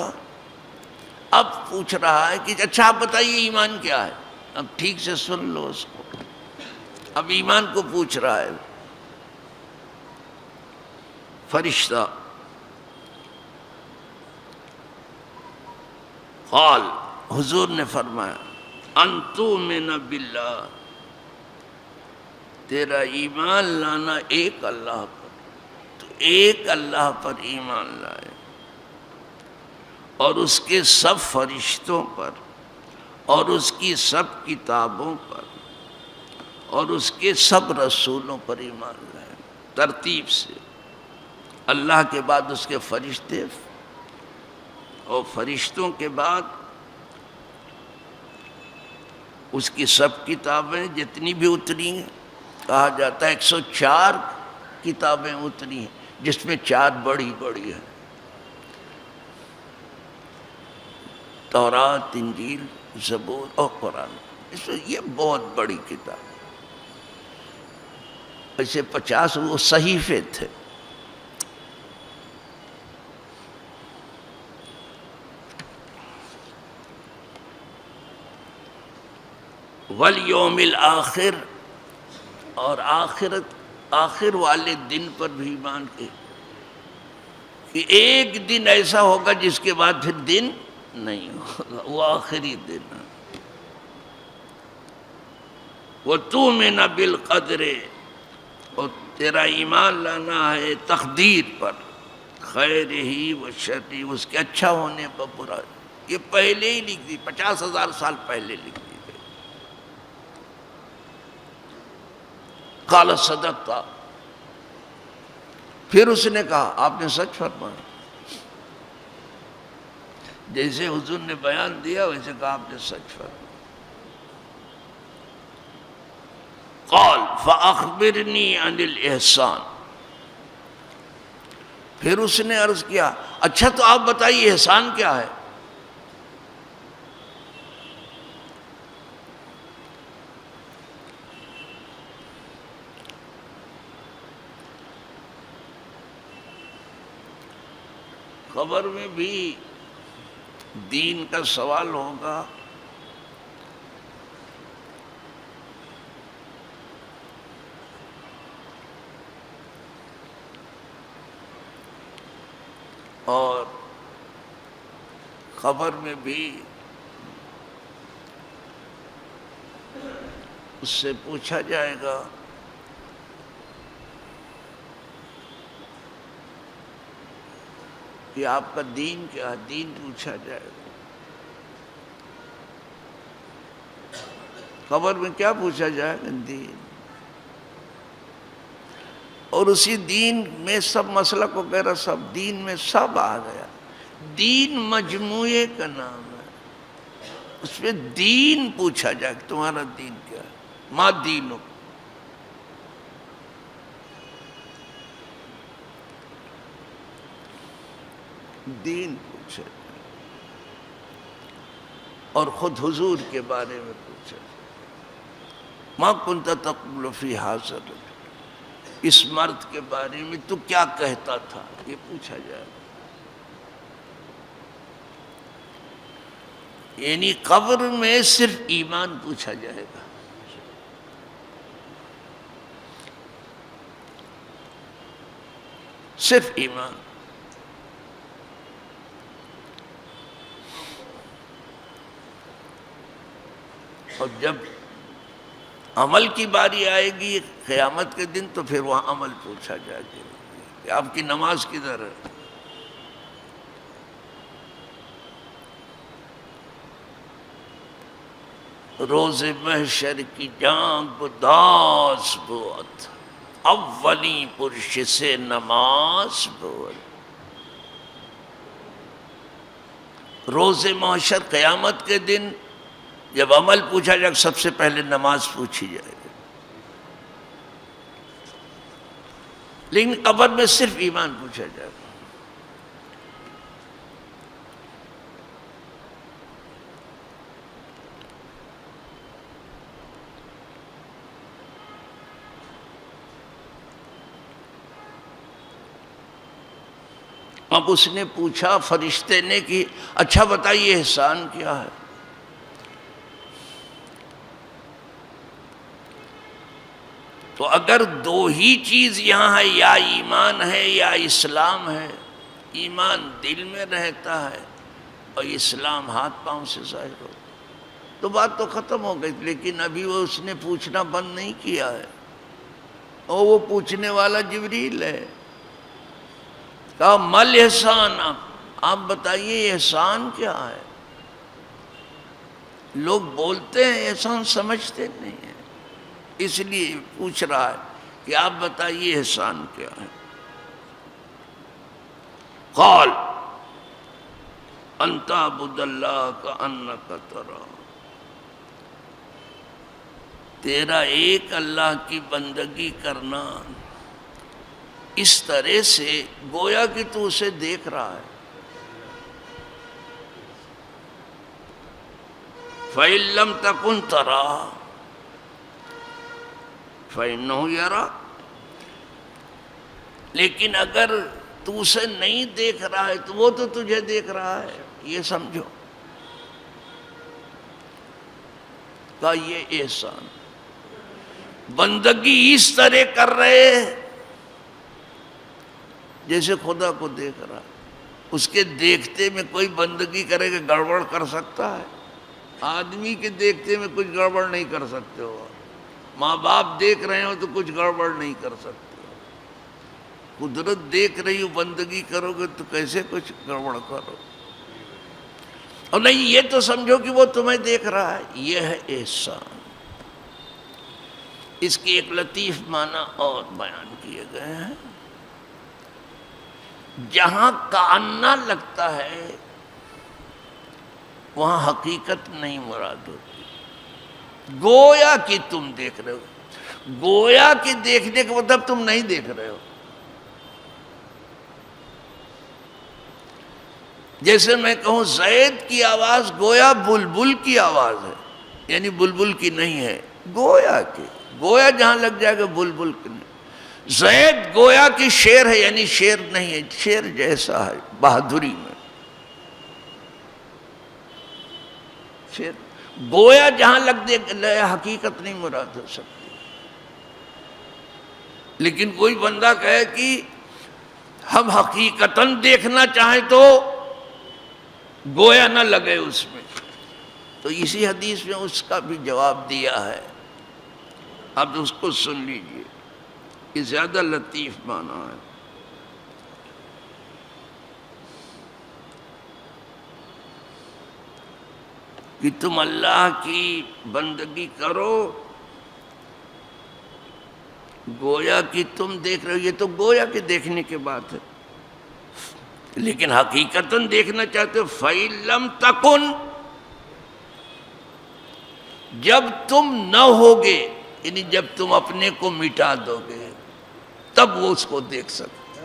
اب پوچھ رہا ہے کہ اچھا آپ بتائیے ایمان کیا ہے؟ اب ٹھیک سے سن لو اس کو. اب ایمان کو پوچھ رہا ہے فرشتہ. قال حضور نے فرمایا ان تؤمن باللہ، تیرا ایمان لانا ایک اللہ پر، تو ایک اللہ پر ایمان لائے اور اس کے سب فرشتوں پر اور اس کی سب کتابوں پر اور اس کے سب رسولوں پر ایمان لائے. ترتیب سے اللہ کے بعد اس کے فرشتے، اور فرشتوں کے بعد اس کی سب کتابیں جتنی بھی اتری ہیں. کہا جاتا ہے 104 کتابیں اتری ہیں، جس میں 4 بڑی بڑی ہیں، تورات، انجیل، زبور اور قرآن. اس میں یہ بہت بڑی کتاب. ایسے 50 وہ صحیفے تھے. والیوم الآخر، اور آخر والے دن پر بھی ایمان کے کہ ایک دن ایسا ہوگا جس کے بعد پھر دن نہیں ہوگا، وہ آخری دن ہے. وَتُؤْمِنَ بِالْقَدْرِ، اور تیرا ایمان لانا ہے تقدیر پر، خیر ہی و شر ہی، اس کے اچھا ہونے پر برا. یہ پہلے ہی لکھ دی، 50,000 سال پہلے لکھ دی. قال صدقت، پھر اس نے کہا آپ نے سچ فرمایا. جیسے حضور نے بیان دیا ویسے کہا آپ نے سچ فرمایا. قال فاخبرنی عن الاحسان، پھر اس نے عرض کیا اچھا تو آپ بتائیے احسان کیا ہے. خبر میں بھی دین کا سوال ہوگا. اور خبر میں بھی اس سے پوچھا جائے گا کہ آپ کا دین کیا ہے. دین پوچھا جائے گا. خبر میں کیا پوچھا جائے گا؟ دین. اور اسی دین میں سب مسلک وغیرہ سب دین میں سب آ گیا. دین مجموعے کا نام ہے. اس میں دین پوچھا جائے کہ تمہارا دین کیا ہے. ما دینک، دین پوچھا جائے. اور خود حضور کے بارے میں پوچھا جائے. ما کنت تقول فی ھذا الرجل، اس مرد کے بارے میں تو کیا کہتا تھا، یہ پوچھا جائے. یعنی قبر میں صرف ایمان پوچھا جائے گا. صرف ایمان. اور جب عمل کی باری آئے گی قیامت کے دن تو پھر وہاں عمل پوچھا جائے گا کہ آپ کی نماز کدھر ہے. روز محشر کی جان بداس بود، اولی پرش سے نماز بود. روز محشر قیامت کے دن جب عمل پوچھا جائے سب سے پہلے نماز پوچھی جائے گی. لیکن قبر میں صرف ایمان پوچھا جائے گا. اب اس نے پوچھا فرشتے نے کہ اچھا بتائیے احسان کیا ہے. تو اگر دو ہی چیز یہاں ہے، یا ایمان ہے یا اسلام ہے، ایمان دل میں رہتا ہے اور اسلام ہاتھ پاؤں سے ظاہر ہوتا، تو بات تو ختم ہو گئی. لیکن ابھی وہ اس نے پوچھنا بند نہیں کیا ہے، اور وہ پوچھنے والا جبریل ہے. کہا مل احسان، آپ بتائیے احسان کیا ہے؟ لوگ بولتے ہیں احسان سمجھتے نہیں ہیں، اس لیے پوچھ رہا ہے کہ آپ بتائیے احسان کیا ہے. قال ان تعبد اللہ کأنک تراہ، تیرا ایک اللہ کی بندگی کرنا اس طرح سے گویا کہ تو اسے دیکھ رہا ہے. فَإِن لَمْ تَكُنْ تَرَاهُ فَإِنَّهُ يَرَاكَ، لیکن اگر تو اسے نہیں دیکھ رہا ہے تو وہ تو تجھے دیکھ رہا ہے، یہ سمجھو. کہا یہ احسان، بندگی اس طرح کر رہے جیسے خدا کو دیکھ رہا ہے. اس کے دیکھتے میں کوئی بندگی کرے کہ گڑبڑ کر سکتا ہے؟ آدمی کے دیکھتے میں کچھ گڑبڑ نہیں کر سکتے ہو. ماں باپ دیکھ رہے ہو تو کچھ گڑبڑ نہیں کر سکتے ہو. قدرت دیکھ رہی ہو، بندگی کرو گے تو کیسے کچھ گڑبڑ کرو؟ اور نہیں، یہ تو سمجھو کہ وہ تمہیں دیکھ رہا ہے. یہ ہے احسان. اس کی ایک لطیف معنی اور بیان کیے گئے ہیں. جہاں کأنہ لگتا ہے وہاں حقیقت نہیں مراد ہوتی. گویا کہ تم دیکھ رہے ہو، گویا کہ دیکھنے کا مطلب تم نہیں دیکھ رہے ہو. جیسے میں کہوں زید کی آواز گویا بلبل کی آواز ہے، یعنی بلبل کی نہیں ہے، گویا کی. گویا جہاں لگ جائے گا بلبل کی نہیں. زید گویا کی شیر ہے، یعنی شیر نہیں ہے، شیر جیسا ہے بہادری میں. شیر گویا جہاں لگ دے حقیقت نہیں مراد ہو سکتی. لیکن کوئی بندہ کہے کہ ہم حقیقتاً دیکھنا چاہیں تو گویا نہ لگے اس میں، تو اسی حدیث میں اس کا بھی جواب دیا ہے. اب اس کو سن لیجئے، یہ زیادہ لطیف معنی ہے. کہ تم اللہ کی بندگی کرو گویا کہ تم دیکھ رہے ہو. یہ تو گویا کہ دیکھنے کے بات ہے، لیکن حقیقتاً دیکھنا چاہتے ہو. فَإِن لَمْ تَكُنْ، جب تم نہ ہوگے، یعنی جب تم اپنے کو مٹا دو گے تب وہ اس کو دیکھ سکتے.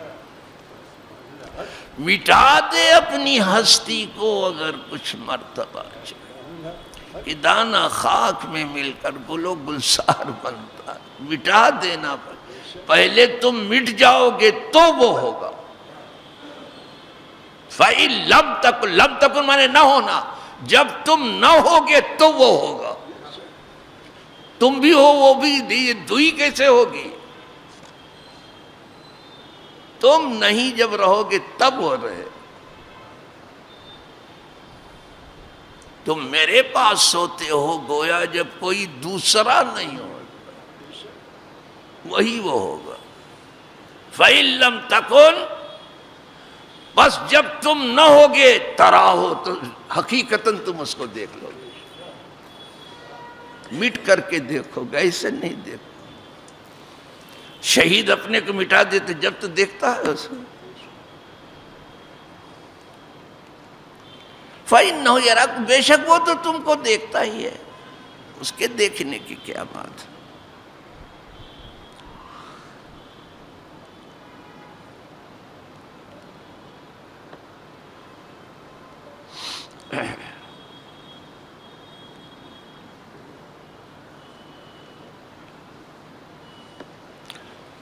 مٹا دے اپنی ہستی کو اگر کچھ مرتبہ چاہے کہ دانہ خاک میں مل کر گل و گلزار بنتا. مٹا دینا پہلے تم مٹ جاؤ گے تو وہ ہوگا. فَإِن لَمْ تَكُنْ، لَمْ تَكُنْ مانے نہ ہونا، جب تم نہ ہوگے تو وہ ہوگا. تم بھی ہو وہ بھی، یہ دوئی کیسے ہوگی؟ تم نہیں جب رہو گے تب ہو رہے. تم میرے پاس سوتے ہو گویا جب کوئی دوسرا نہیں ہو، وہی وہ ہوگا. فَإِن لَمْ تَكُنْ، بس جب تم نہ ہوگے ترا ہو تو حقیقتاً تم اس کو دیکھ لو گے. مٹ کر کے دیکھو گے، ایسے نہیں دیکھو. شہید اپنے کو مٹا دیتے جب تو دیکھتا ہے اسے. فَإِنَّهُ يَرَاكُمْ، بے شک وہ تو تم کو دیکھتا ہی ہے، اس کے دیکھنے کی کیا بات ہے.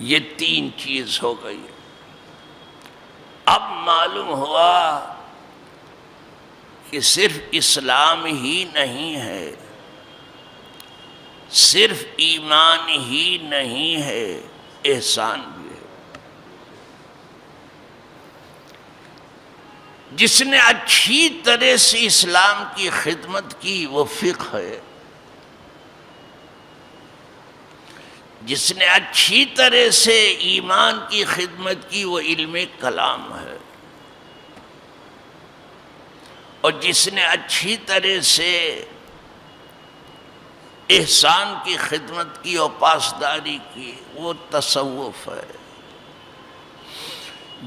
یہ تین چیز ہو گئی. اب معلوم ہوا کہ صرف اسلام ہی نہیں ہے، صرف ایمان ہی نہیں ہے، احسان بھی ہے۔ جس نے اچھی طرح سے اسلام کی خدمت کی وہ فقہ ہے، جس نے اچھی طرح سے ایمان کی خدمت کی وہ علم کلام ہے، اور جس نے اچھی طرح سے احسان کی خدمت کی اور پاسداری کی وہ تصوف ہے۔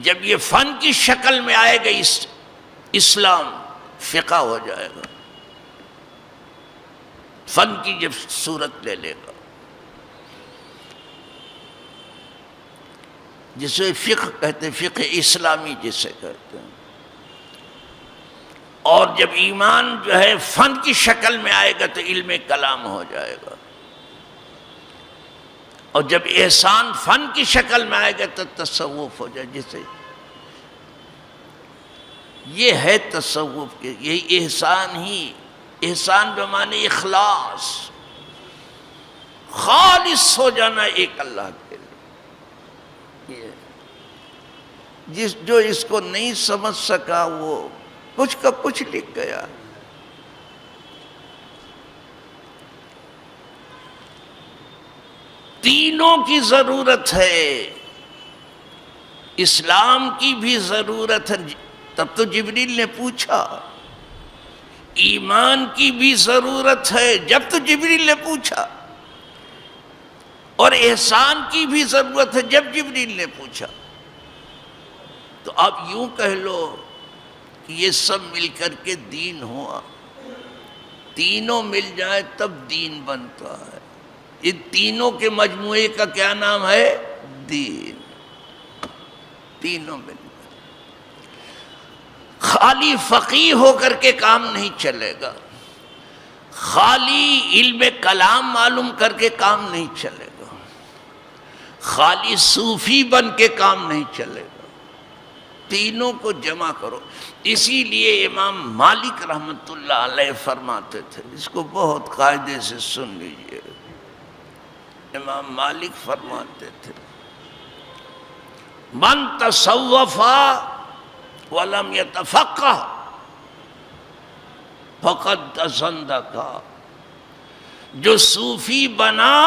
جب یہ فن کی شکل میں آئے گا اسلام، فقہ ہو جائے گا، فن کی جب صورت لے لے گا، جسے فقہ کہتے ہیں، فقہ اسلامی جسے کہتے ہیں۔ اور جب ایمان جو ہے فن کی شکل میں آئے گا تو علم کلام ہو جائے گا، اور جب احسان فن کی شکل میں آئے گا تو تصوف ہو جائے، جسے یہ ہے تصوف کے، یہی احسان ہی، احسان بمعنی اخلاص، خالص ہو جانا ایک اللہ کے لیے۔ جو اس کو نہیں سمجھ سکا وہ کچھ کا کچھ لکھ گیا۔ تینوں کی ضرورت ہے، اسلام کی بھی ضرورت ہے، تب تو جبریل نے پوچھا، ایمان کی بھی ضرورت ہے جب تو جبریل نے پوچھا، اور احسان کی بھی ضرورت ہے جب جبریل نے پوچھا۔ تو آپ یوں کہہ لو کہ یہ سب مل کر کے دین ہوا، تینوں مل جائے تب دین بنتا ہے۔ ان تینوں کے مجموعے کا کیا نام ہے؟ دین۔ تینوں مل جائے، خالی فقیہ ہو کر کے کام نہیں چلے گا، خالی علم کلام معلوم کر کے کام نہیں چلے گا، خالی صوفی بن کے کام نہیں چلے گا، تینوں کو جمع کرو۔ اسی لیے امام مالک رحمت اللہ علیہ فرماتے تھے، اس کو بہت قاعدے سے سن لیجئے، امام مالک فرماتے تھے، من تصوف ولم یتفقہ فقد زندق، جو صوفی بنا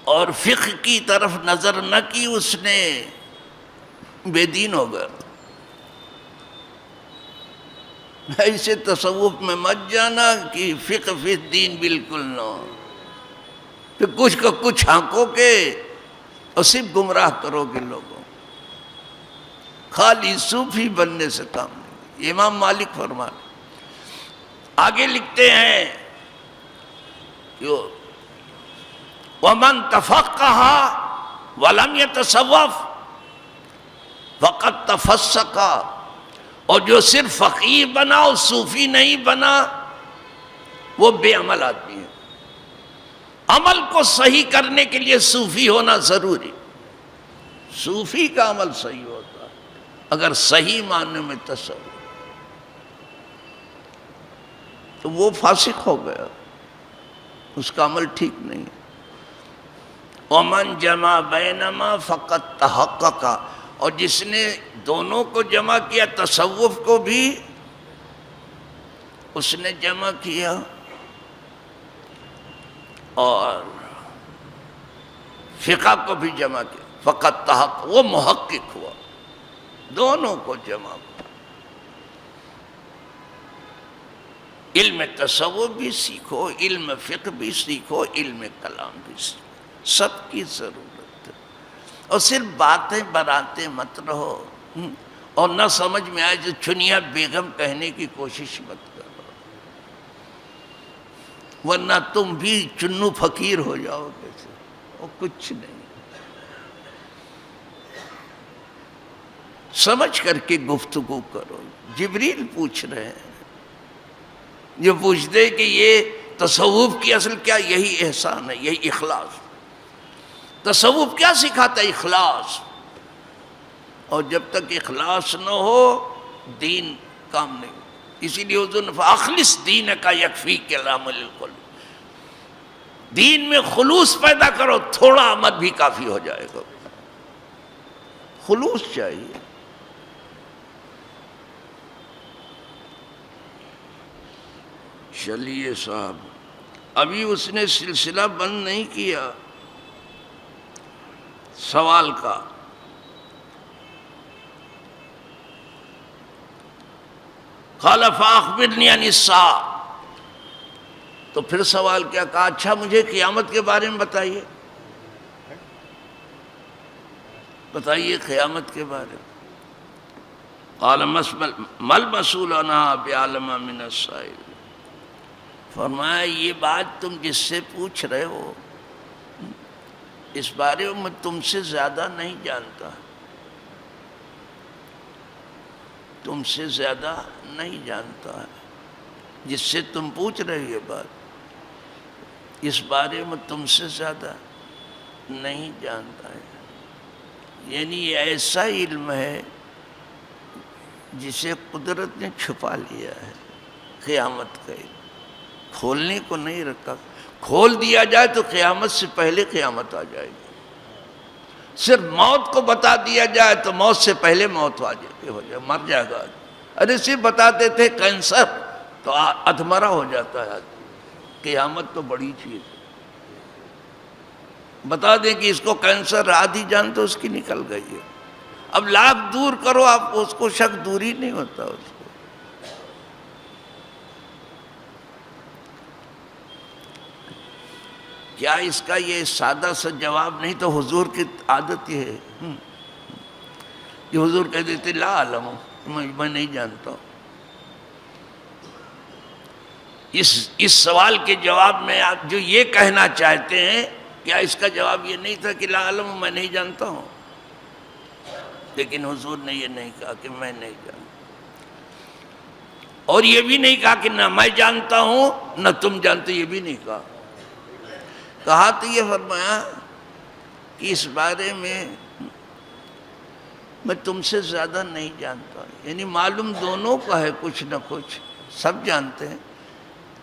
اور فقہ کی طرف نظر نہ کی اس نے بے دین ہو گیا۔ ایسے تصوف میں مت جانا کہ فقہ فی الدین بالکل نہ ہو، پھر کچھ کا کچھ ہانکو کے اور صرف گمراہ کرو گے لوگوں، خالی صوفی بننے سے کام نہیں۔ امام مالک فرماتے، آگے لکھتے ہیں کہ وَمَن تَفَقَّهَ وَلَمْ يَتَصَوَّفْ فَقَدْ تَفَسَّقَ، اور جو صرف فقیر بنا اور صوفی نہیں بنا وہ بے عمل آدمی ہے۔ عمل کو صحیح کرنے کے لیے صوفی ہونا ضروری، صوفی کا عمل صحیح ہوتا ہے اگر صحیح معنی میں تصوف، تو وہ فاسق ہو گیا، اس کا عمل ٹھیک نہیں۔ وَمَنْ جَمَعَ بَيْنَمَا فَقَدْ تَحَقَّقَ، اور جس نے دونوں کو جمع کیا، تصوف کو بھی اس نے جمع کیا اور فقہ کو بھی جمع کیا، فقط تحقق، وہ محقق ہوا، دونوں کو جمع کیا۔ علم تصوف بھی سیکھو، علم فقہ بھی سیکھو، علم کلام بھی سیکھو، سب کی ضرورت ہے۔ اور صرف باتیں بناتے مت رہو، اور نہ سمجھ میں آئے جو چنیا بیگم کہنے کی کوشش مت کرو، ورنہ تم بھی چنو فقیر ہو جاؤ گے، اور کچھ نہیں۔ سمجھ کر کے گفتگو کرو۔ جبریل پوچھ رہے ہیں، جو پوچھتے کہ یہ تصوف کی اصل کیا، یہی احسان ہے، یہی اخلاص۔ تصوف کیا سکھاتا ہے؟ اخلاص، اور جب تک اخلاص نہ ہو دین کام نہیں۔ اسی لیے حضور نے فاخلص دینک یکفیک العمل القلب، دین میں خلوص پیدا کرو، تھوڑا عمل بھی کافی ہو جائے گا، خلوص چاہیے۔ چلیے صاحب، ابھی اس نے سلسلہ بند نہیں کیا سوال کا۔ قال فاخبرنی عن الساعہ، تو پھر سوال کیا کہا، اچھا مجھے قیامت کے بارے میں بتائیے، بتائیے قیامت کے بارے میں۔ قال مل مسئول عنہا بعلم من السائل، فرمایا یہ بات تم جس سے پوچھ رہے ہو اس بارے میں تم سے زیادہ نہیں جانتا، تم سے زیادہ نہیں جانتا ہے، جس سے تم پوچھ رہے یہ بات اس بارے میں تم سے زیادہ نہیں جانتا ہے۔ یعنی یہ ایسا علم ہے جسے قدرت نے چھپا لیا ہے، قیامت کا علم کھولنے کو نہیں رکھا، کھول دیا جائے تو قیامت سے پہلے قیامت آ جائے گی، صرف موت کو بتا دیا جائے تو موت سے پہلے موت آ جائے، مر جائے گا۔ ارے صرف بتاتے تھے کینسر تو ادھمرا ہو جاتا ہے، قیامت تو بڑی چیز ہے، بتا دیں کہ اس کو کینسر آدھی جان تو اس کی نکل گئی ہے، اب لاکھ دور کرو آپ اس کو شک دور ہی نہیں ہوتا اس کو۔ کیا اس کا یہ سادہ سا جواب نہیں تو حضور کی عادت یہ ہے کہ حضور کہہ دیتے لا علم، میں نہیں جانتا ہوں۔ اس سوال کے جواب میں آپ جو یہ کہنا چاہتے ہیں، کیا اس کا جواب یہ نہیں تھا کہ لا علم میں نہیں جانتا ہوں؟ لیکن حضور نے یہ نہیں کہا کہ میں نہیں جانتا، اور یہ بھی نہیں کہا کہ نہ میں جانتا ہوں نہ تم جانتے، یہ بھی نہیں کہا۔ کہا تو یہ فرمایا کہ اس بارے میں تم سے زیادہ نہیں جانتا، یعنی معلوم دونوں کا ہے کچھ نہ کچھ، سب جانتے ہیں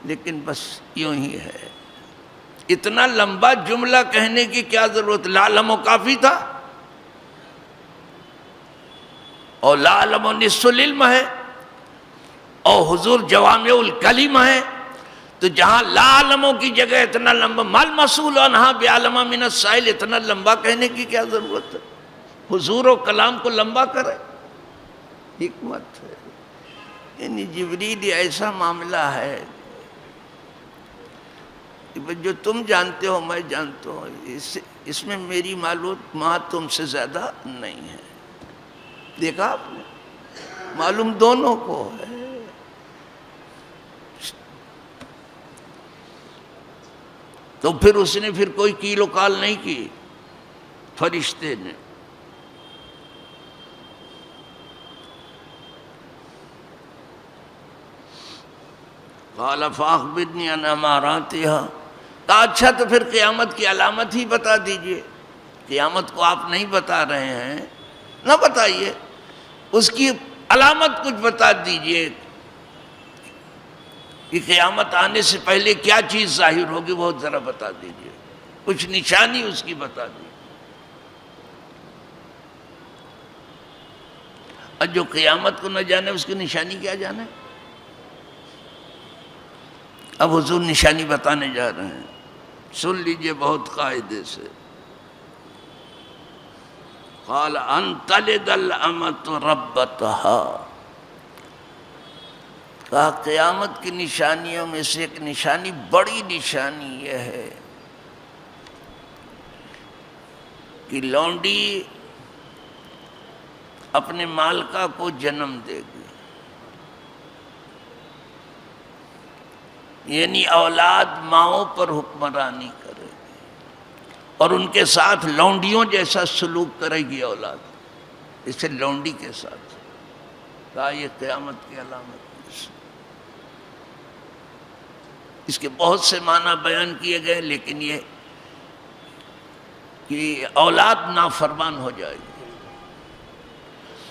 لیکن بس یوں ہی ہے۔ اتنا لمبا جملہ کہنے کی کیا ضرورت، لا علم کافی تھا، اور لا علم نصف العلم ہے، اور حضور جوامع الکلم ہے، تو جہاں لا علموں کی جگہ اتنا لمبا مل مسئول عنہا بعلم من السائل، اتنا لمبا کہنے کی کیا ضرورت ہے؟ حضور و کلام کو لمبا کرے، حکمت ہے۔ یعنی جبریل ایسا معاملہ ہے کہ جو تم جانتے ہو میں جانتا ہوں، اس میں میری معلومات تم سے زیادہ نہیں ہے۔ دیکھا آپ نے، معلوم دونوں کو ہے۔ تو پھر اس نے پھر کوئی کیل و کال نہیں کی فرشتے نے، قال فاخبرنی عن اماراتها، کہا اچھا تو پھر قیامت کی علامت ہی بتا دیجئے، قیامت کو آپ نہیں بتا رہے ہیں، نہ بتائیے، اس کی علامت کچھ بتا دیجئے کہ قیامت آنے سے پہلے کیا چیز ظاہر ہوگی، وہ ذرا بتا دیجئے، کچھ نشانی اس کی بتا دیجئے۔ اور جو قیامت کو نہ جانے اس کی نشانی کیا جانے؟ اب حضور نشانی بتانے جا رہے ہیں، سن لیجئے بہت قاعدے سے۔ قال ان تلد الامۃ ربتها، کہا قیامت کی نشانیوں میں سے ایک نشانی، بڑی نشانی یہ ہے کہ لونڈی اپنے مالکہ کو جنم دے گی، یعنی اولاد ماؤں پر حکمرانی کرے گی اور ان کے ساتھ لونڈیوں جیسا سلوک کرے گی اولاد، اسے لونڈی کے ساتھ، کہا یہ قیامت کی علامت ہے۔ اس کے بہت سے معنی بیان کیے گئے، لیکن یہ کہ اولاد نافرمان ہو جائے گی،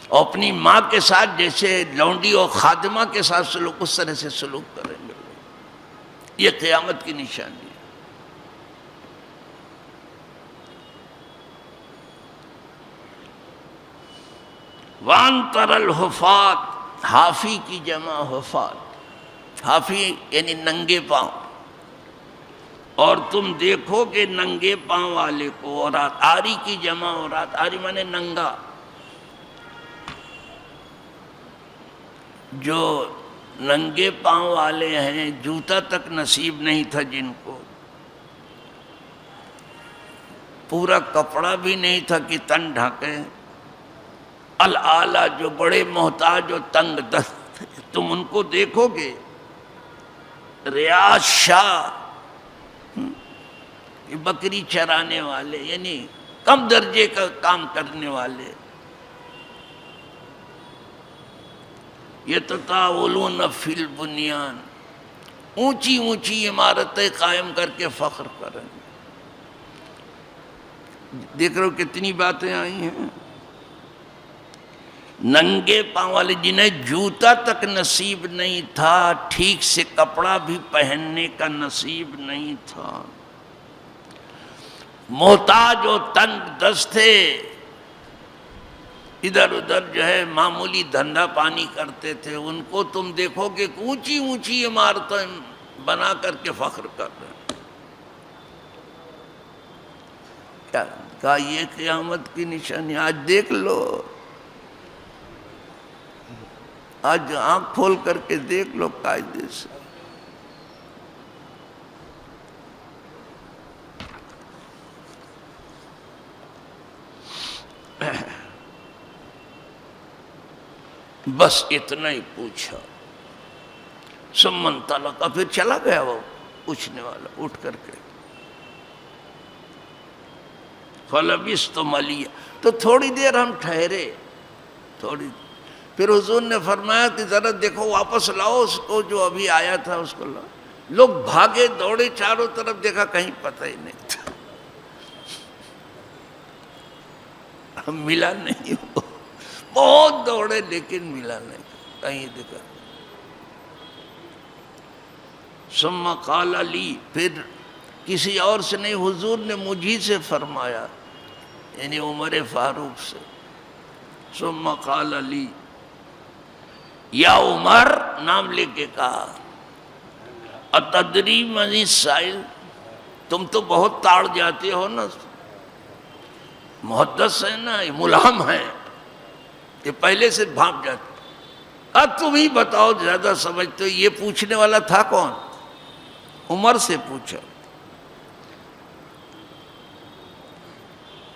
اور اپنی ماں کے ساتھ جیسے لونڈی اور خادمہ کے ساتھ سلوک، اس طرح سے سلوک کریں گے. یہ قیامت کی نشانی ہے. وان تر الحفات، حافی کی جمع حفات، حافی یعنی ننگے پاؤں. اور تم دیکھو کہ ننگے پاؤں والے کو، اور آری کی جمع، اور آری مانے ننگا، جو ننگے پاؤں والے ہیں، جوتا تک نصیب نہیں تھا جن کو، پورا کپڑا بھی نہیں تھا کہ تن ڈھانکے، العالی جو بڑے محتاج و تنگ دست، تم ان کو دیکھو گے. ریاض شاہ، بکری چرانے والے، یعنی کم درجے کا کام کرنے والے. یتطاولون فی البنیان، اونچی اونچی عمارتیں قائم کر کے فخر کریں. دیکھ رہے ہو کتنی باتیں آئی ہیں. ننگے پاؤں والے جنہیں جوتا تک نصیب نہیں تھا، ٹھیک سے کپڑا بھی پہننے کا نصیب نہیں تھا، محتاج و تنگ دست تھے، ادھر ادھر جو ہے معمولی دھندا پانی کرتے تھے. ان کو تم دیکھو کہ اونچی اونچی عمارتیں بنا کر کے فخر کر رہے ہیں. کیا کہا یہ قیامت کی نشانی. آج دیکھ لو، آج آنکھ کھول کر کے دیکھ لو قاعدے سے. بس اتنا ہی پوچھا. سمن طلق، پھر چلا گیا وہ پوچھنے والا اٹھ کر کے. فلبثت ملیہ، تو تھوڑی دیر ہم ٹھہرے، تھوڑی. پھر حضور نے فرمایا کہ ذرا دیکھو واپس لاؤ اس کو جو ابھی آیا تھا، اس کو لاؤ. لوگ بھاگے دوڑے چاروں طرف، دیکھا کہیں پتہ ہی نہیں تھا، ملا نہیں. وہ بہت دوڑے لیکن ملا نہیں کہیں دیکھا. ثم قال لی، پھر کسی اور سے نہیں، حضور نے مجھی سے فرمایا، یعنی عمر فاروق سے. ثم قال لی، یا عمر، نام لے کے کہا، اتدری من السائل، تم تو بہت تاڑ جاتے ہو نا، محدث ہے نا، ملہم ہے، کہ پہلے سے بھاپ جاتے. اب تم ہی بتاؤ، زیادہ سمجھتے ہو. یہ پوچھنے والا تھا کون؟ عمر سے پوچھا.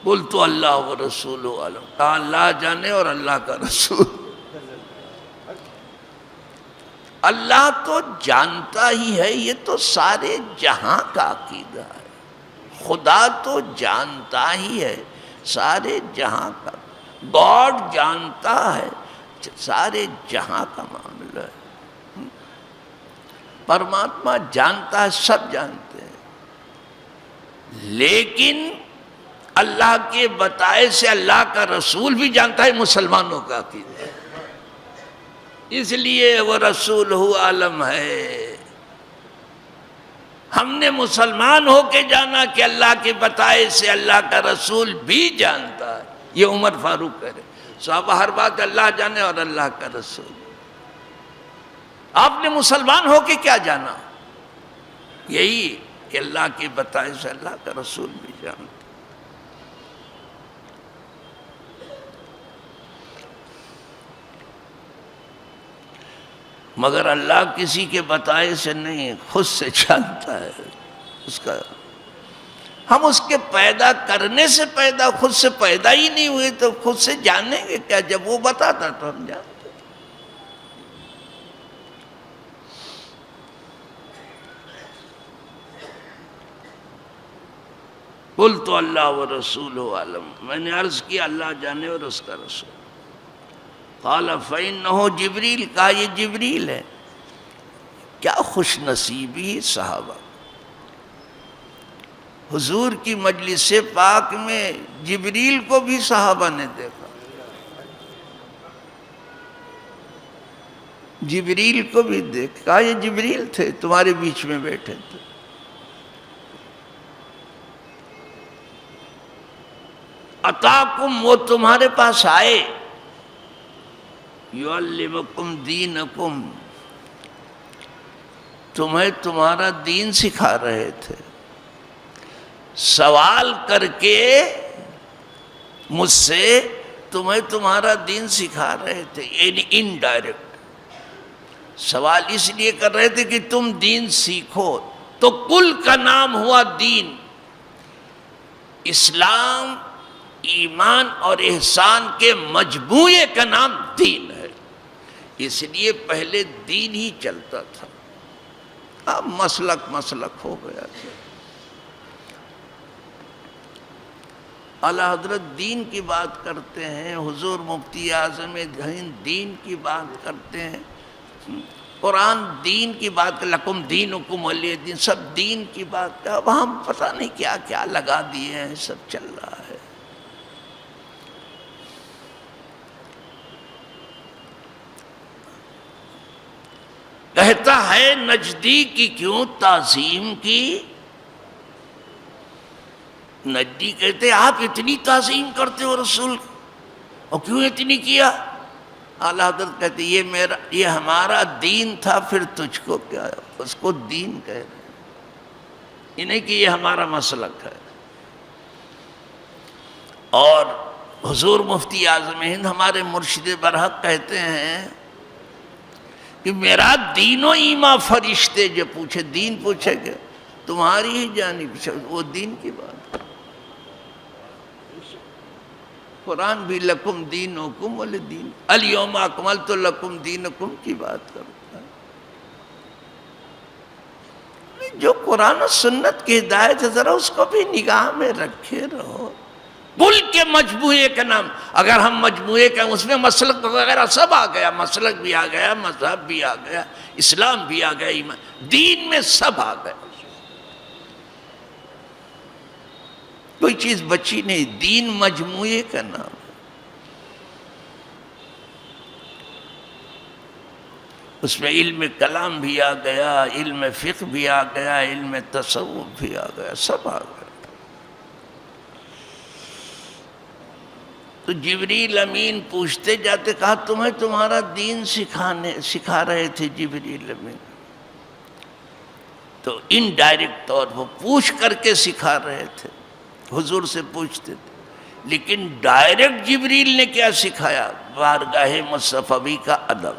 قلت اللہ ورسولہ اعلم، کہا اللہ جانے اور اللہ کا رسول. اللہ تو جانتا ہی ہے، یہ تو سارے جہاں کا عقیدہ ہے. خدا تو جانتا ہی ہے، سارے جہاں کا. گاڈ جانتا ہے، سارے جہاں کا معاملہ ہے. پرماتما جانتا ہے، سب جانتے ہیں. لیکن اللہ کے بتائے سے اللہ کا رسول بھی جانتا ہے مسلمانوں کا عقیدہ، اس لیے وہ رسول عالم ہے. ہم نے مسلمان ہو کے جانا کہ اللہ کے بتائے سے اللہ کا رسول بھی جانتا ہے. یہ عمر فاروق کہہ رہے. صحابہ ہر بات اللہ جانے اور اللہ کا رسول. آپ نے مسلمان ہو کے کیا جانا؟ یہی کہ اللہ کے بتائے سے اللہ کا رسول بھی جانتا. مگر اللہ کسی کے بتائے سے نہیں، خود سے جانتا ہے. اس کا ہم اس کے پیدا کرنے سے پیدا، خود سے پیدا ہی نہیں ہوئے تو خود سے جانیں گے کیا؟ جب وہ بتاتا تو ہم جانتے. قلت اللہ ورسولہ اعلم، میں نے عرض کیا اللہ جانے اور اس کا رسول. قال فإنه جبریل، کہا یہ جبریل ہے. کیا خوش نصیبی صحابہ، حضور کی مجلس پاک میں جبریل کو بھی صحابہ نے دیکھا. جبریل کو بھی دیکھ، کہا یہ جبریل تھے تمہارے بیچ میں بیٹھے تھے۔ اتاکم، وہ تمہارے پاس آئے، یعلمکم دینکم، تمہیں تمہارا دین سکھا رہے تھے، سوال کر کے مجھ سے تمہیں تمہارا دین سکھا رہے تھے، یعنی انڈائریکٹ سوال اس لیے کر رہے تھے کہ تم دین سیکھو۔ تو کل کا نام ہوا دین، اسلام، ایمان اور احسان کے مجموعے کا نام دین ہے، اس لیے پہلے دین ہی چلتا تھا، اب مسلک ہو گیا تھا۔ اعلیٰ حضرت دین کی بات کرتے ہیں، حضور مفتی اعظم ہند دین کی بات کرتے ہیں، قرآن دین کی بات، لکم دینکم ولی دین، سب دین کی بات، اب ہم پتہ نہیں کیا کیا لگا دیے ہیں، سب چل رہا ہے۔ کہتا ہے نجدی کی کیوں تعظیم کی، نجدی کہتے ہیں آپ اتنی تعظیم کرتے ہو رسول کی، اور کیوں اتنی کیا؟ اعلیٰ حضرت کہتے ہیں یہ ہمارا دین تھا، پھر تجھ کو کیا ہے؟ اس کو دین کہہ رہے ہیں، یہ نہیں کہ یہ ہمارا مسلک ہے۔ اور حضور مفتی اعظم ہند ہمارے مرشد برحق کہتے ہیں کہ میرا دین و ایمان فرشتے جو پوچھے، دین پوچھے گا تمہاری ہی جانب سے، وہ دین کی بات ہے۔ قرآن بھی لکم دینکم ولی دین، الیوم اکملت لکم دینکم کی بات کرتا ہے۔ جو قرآن و سنت کی ہدایت ہے ذرا اس کو بھی نگاہ میں رکھے رہو۔ کل کے مجموعے کا نام، اگر ہم مجموعے کا اس میں مسلک وغیرہ سب آ گیا، مسلک بھی آ گیا، مذہب بھی آ گیا، اسلام بھی آ گیا، ایمان، دین میں سب آ گیا، کوئی چیز بچی نہیں، دین مجموعے کا نام ہے۔ اس میں علم کلام بھی آ گیا، علم فقہ بھی آ گیا، علم تصوف بھی آ گیا، سب آ گیا۔ تو جبریل امین پوچھتے جاتے، کہا تمہیں تمہارا دین سکھا رہے تھے جبریل امین، تو انڈائریکٹ طور پر پوچھ کر کے سکھا رہے تھے، حضور سے پوچھتے تھے، لیکن ڈائریکٹ جبریل نے کیا سکھایا؟ بارگاہ مصطفی کا ادب،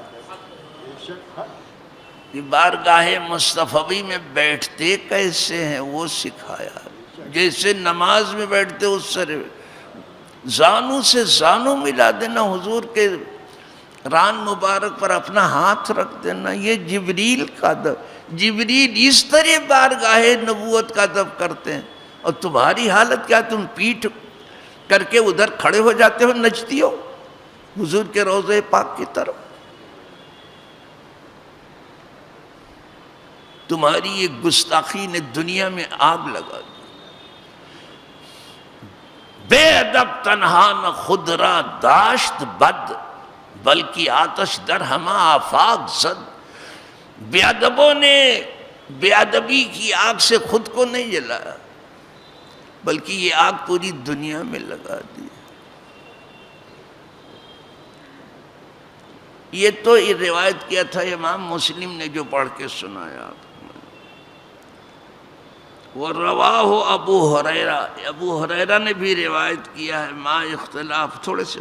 بارگاہ مصطفی میں بیٹھتے کیسے ہیں وہ سکھایا، جیسے نماز میں بیٹھتے اس سے زانو سے زانو ملا دینا، حضور کے ران مبارک پر اپنا ہاتھ رکھ دینا، یہ جبریل کا ادب، جبریل اس طرح بارگاہ نبوت کا ادب کرتے ہیں، اور تمہاری حالت کیا؟ تم پیٹھ کر کے ادھر کھڑے ہو جاتے ہو، نچتی ہو حضور کے روضہ پاک کی طرف۔ تمہاری یہ گستاخی نے دنیا میں آگ لگا دی، بے ادب تنہا نہ خود را داشت بد، بلکہ آتش در ہما آفاق زد۔ بے ادبوں نے بے ادبی کی آگ سے خود کو نہیں جلایا، بلکہ یہ آگ پوری دنیا میں لگا دی۔ یہ تو روایت کیا تھا امام مسلم نے، جو پڑھ کے سنایا آپ کو۔ وَرَوَاهُ ابو ہریرہ، ابو ہریرہ نے بھی روایت کیا ہے، ما اختلاف تھوڑے سے،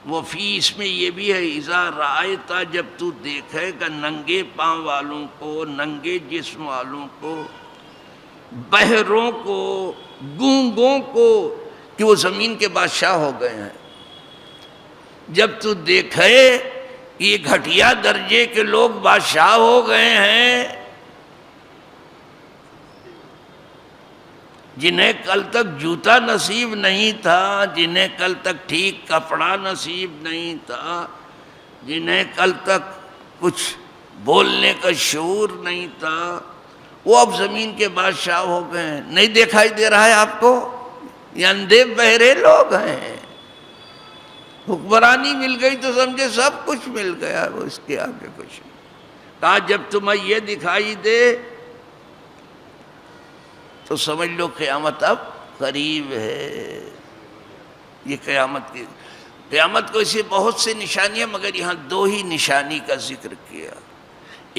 وفی اس میں یہ بھی ہے، اذا رأیتا، جب تو دیکھے گا ننگے پاؤں والوں کو، ننگے جسم والوں کو، بہروں کو، گونگوں کو، کہ وہ زمین کے بادشاہ ہو گئے ہیں، جب تو دیکھے یہ گھٹیا درجے کے لوگ بادشاہ ہو گئے ہیں، جنہیں کل تک جوتا نصیب نہیں تھا، جنہیں کل تک ٹھیک کپڑا نصیب نہیں تھا، جنہیں کل تک کچھ بولنے کا شعور نہیں تھا، وہ اب زمین کے بادشاہ ہو گئے ہیں۔ نہیں دکھائی دے رہا ہے آپ کو؟ یہ اندھے بہرے لوگ ہیں، حکمرانی مل گئی تو سمجھے سب کچھ مل گیا، وہ اس کے آگے کچھ نہیں۔ کہا جب تمہیں یہ دکھائی دے تو سمجھ لو قیامت اب قریب ہے۔ یہ قیامت کو اسی بہت سے نشانیاں، مگر یہاں دو ہی نشانی کا ذکر کیا۔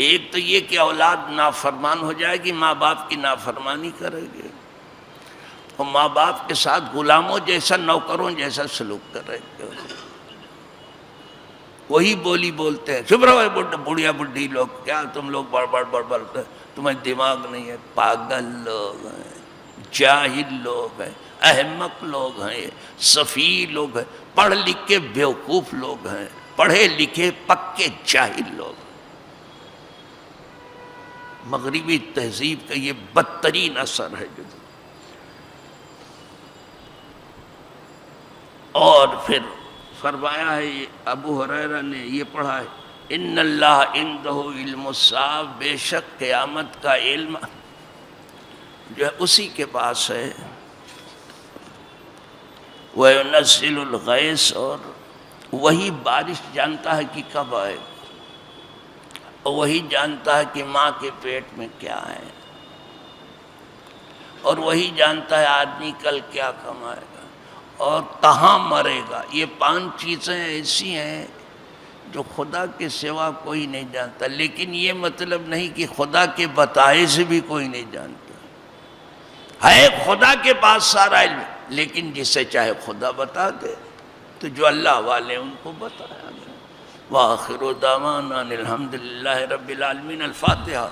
ایک تو یہ کہ اولاد نافرمان ہو جائے گی، ماں باپ کی نافرمانی کرے گے، اور ماں باپ کے ساتھ غلاموں جیسا، نوکروں جیسا سلوک کرے گے۔ وہی بولی بولتے ہیں، چپ رہو بڑھیا بڈھی لوگ، کیا تم لوگ بڑ تمہیں دماغ نہیں ہے، پاگل لوگ ہیں، جاہل لوگ ہیں، احمق لوگ ہیں، سفیہ لوگ ہیں، پڑھ لکھ کے بیوقوف لوگ ہیں، پڑھے لکھے پکے جاہل لوگ ہیں۔ مغربی تہذیب کا یہ بدترین اثر ہے۔ اور پھر فرمایا ہے، ابو ہریرہ نے یہ پڑھا ہے، ان اللہ عندہ علم الساعہ، بے شک قیامت کا علم جو ہے اسی کے پاس ہے، وَيُنَزِّلُ الْغَيْثَ، اور وہی بارش جانتا ہے کہ کب آئے، اور وہی جانتا ہے کہ ماں کے پیٹ میں کیا ہے، اور وہی جانتا ہے آدمی کل کیا کمائے گا اور کہاں مرے گا۔ یہ 5 چیزیں ایسی ہیں جو خدا کے سوا کوئی نہیں جانتا، لیکن یہ مطلب نہیں کہ خدا کے بتائے سے بھی کوئی نہیں جانتا ہے۔ خدا کے پاس سارا علم، لیکن جسے چاہے خدا بتا دے، تو جو اللہ والے ان کو بتایا گیا۔ وآخر دعوانا ان الحمد للہ رب العالمین۔ الفاتحہ۔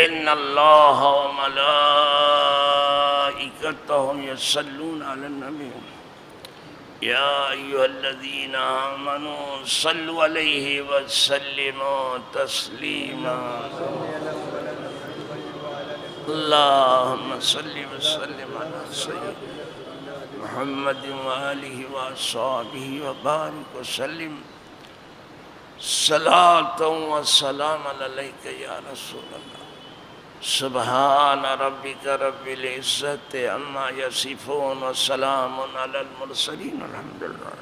ان اللہ وملائکتہ یصلون علی النبی یا ایھا الذین آمنوا صلوا علیہ وسلموا تسلیما اللہم صلی وسلم علی سیدنا محمد وآلہ وصحبہ وبارک وسلم صلاۃ و سلام علیک یا رسول اللہ۔ سبحان ربک رب العزت عما یصفون وسلام علی المرسلین الحمدللہ۔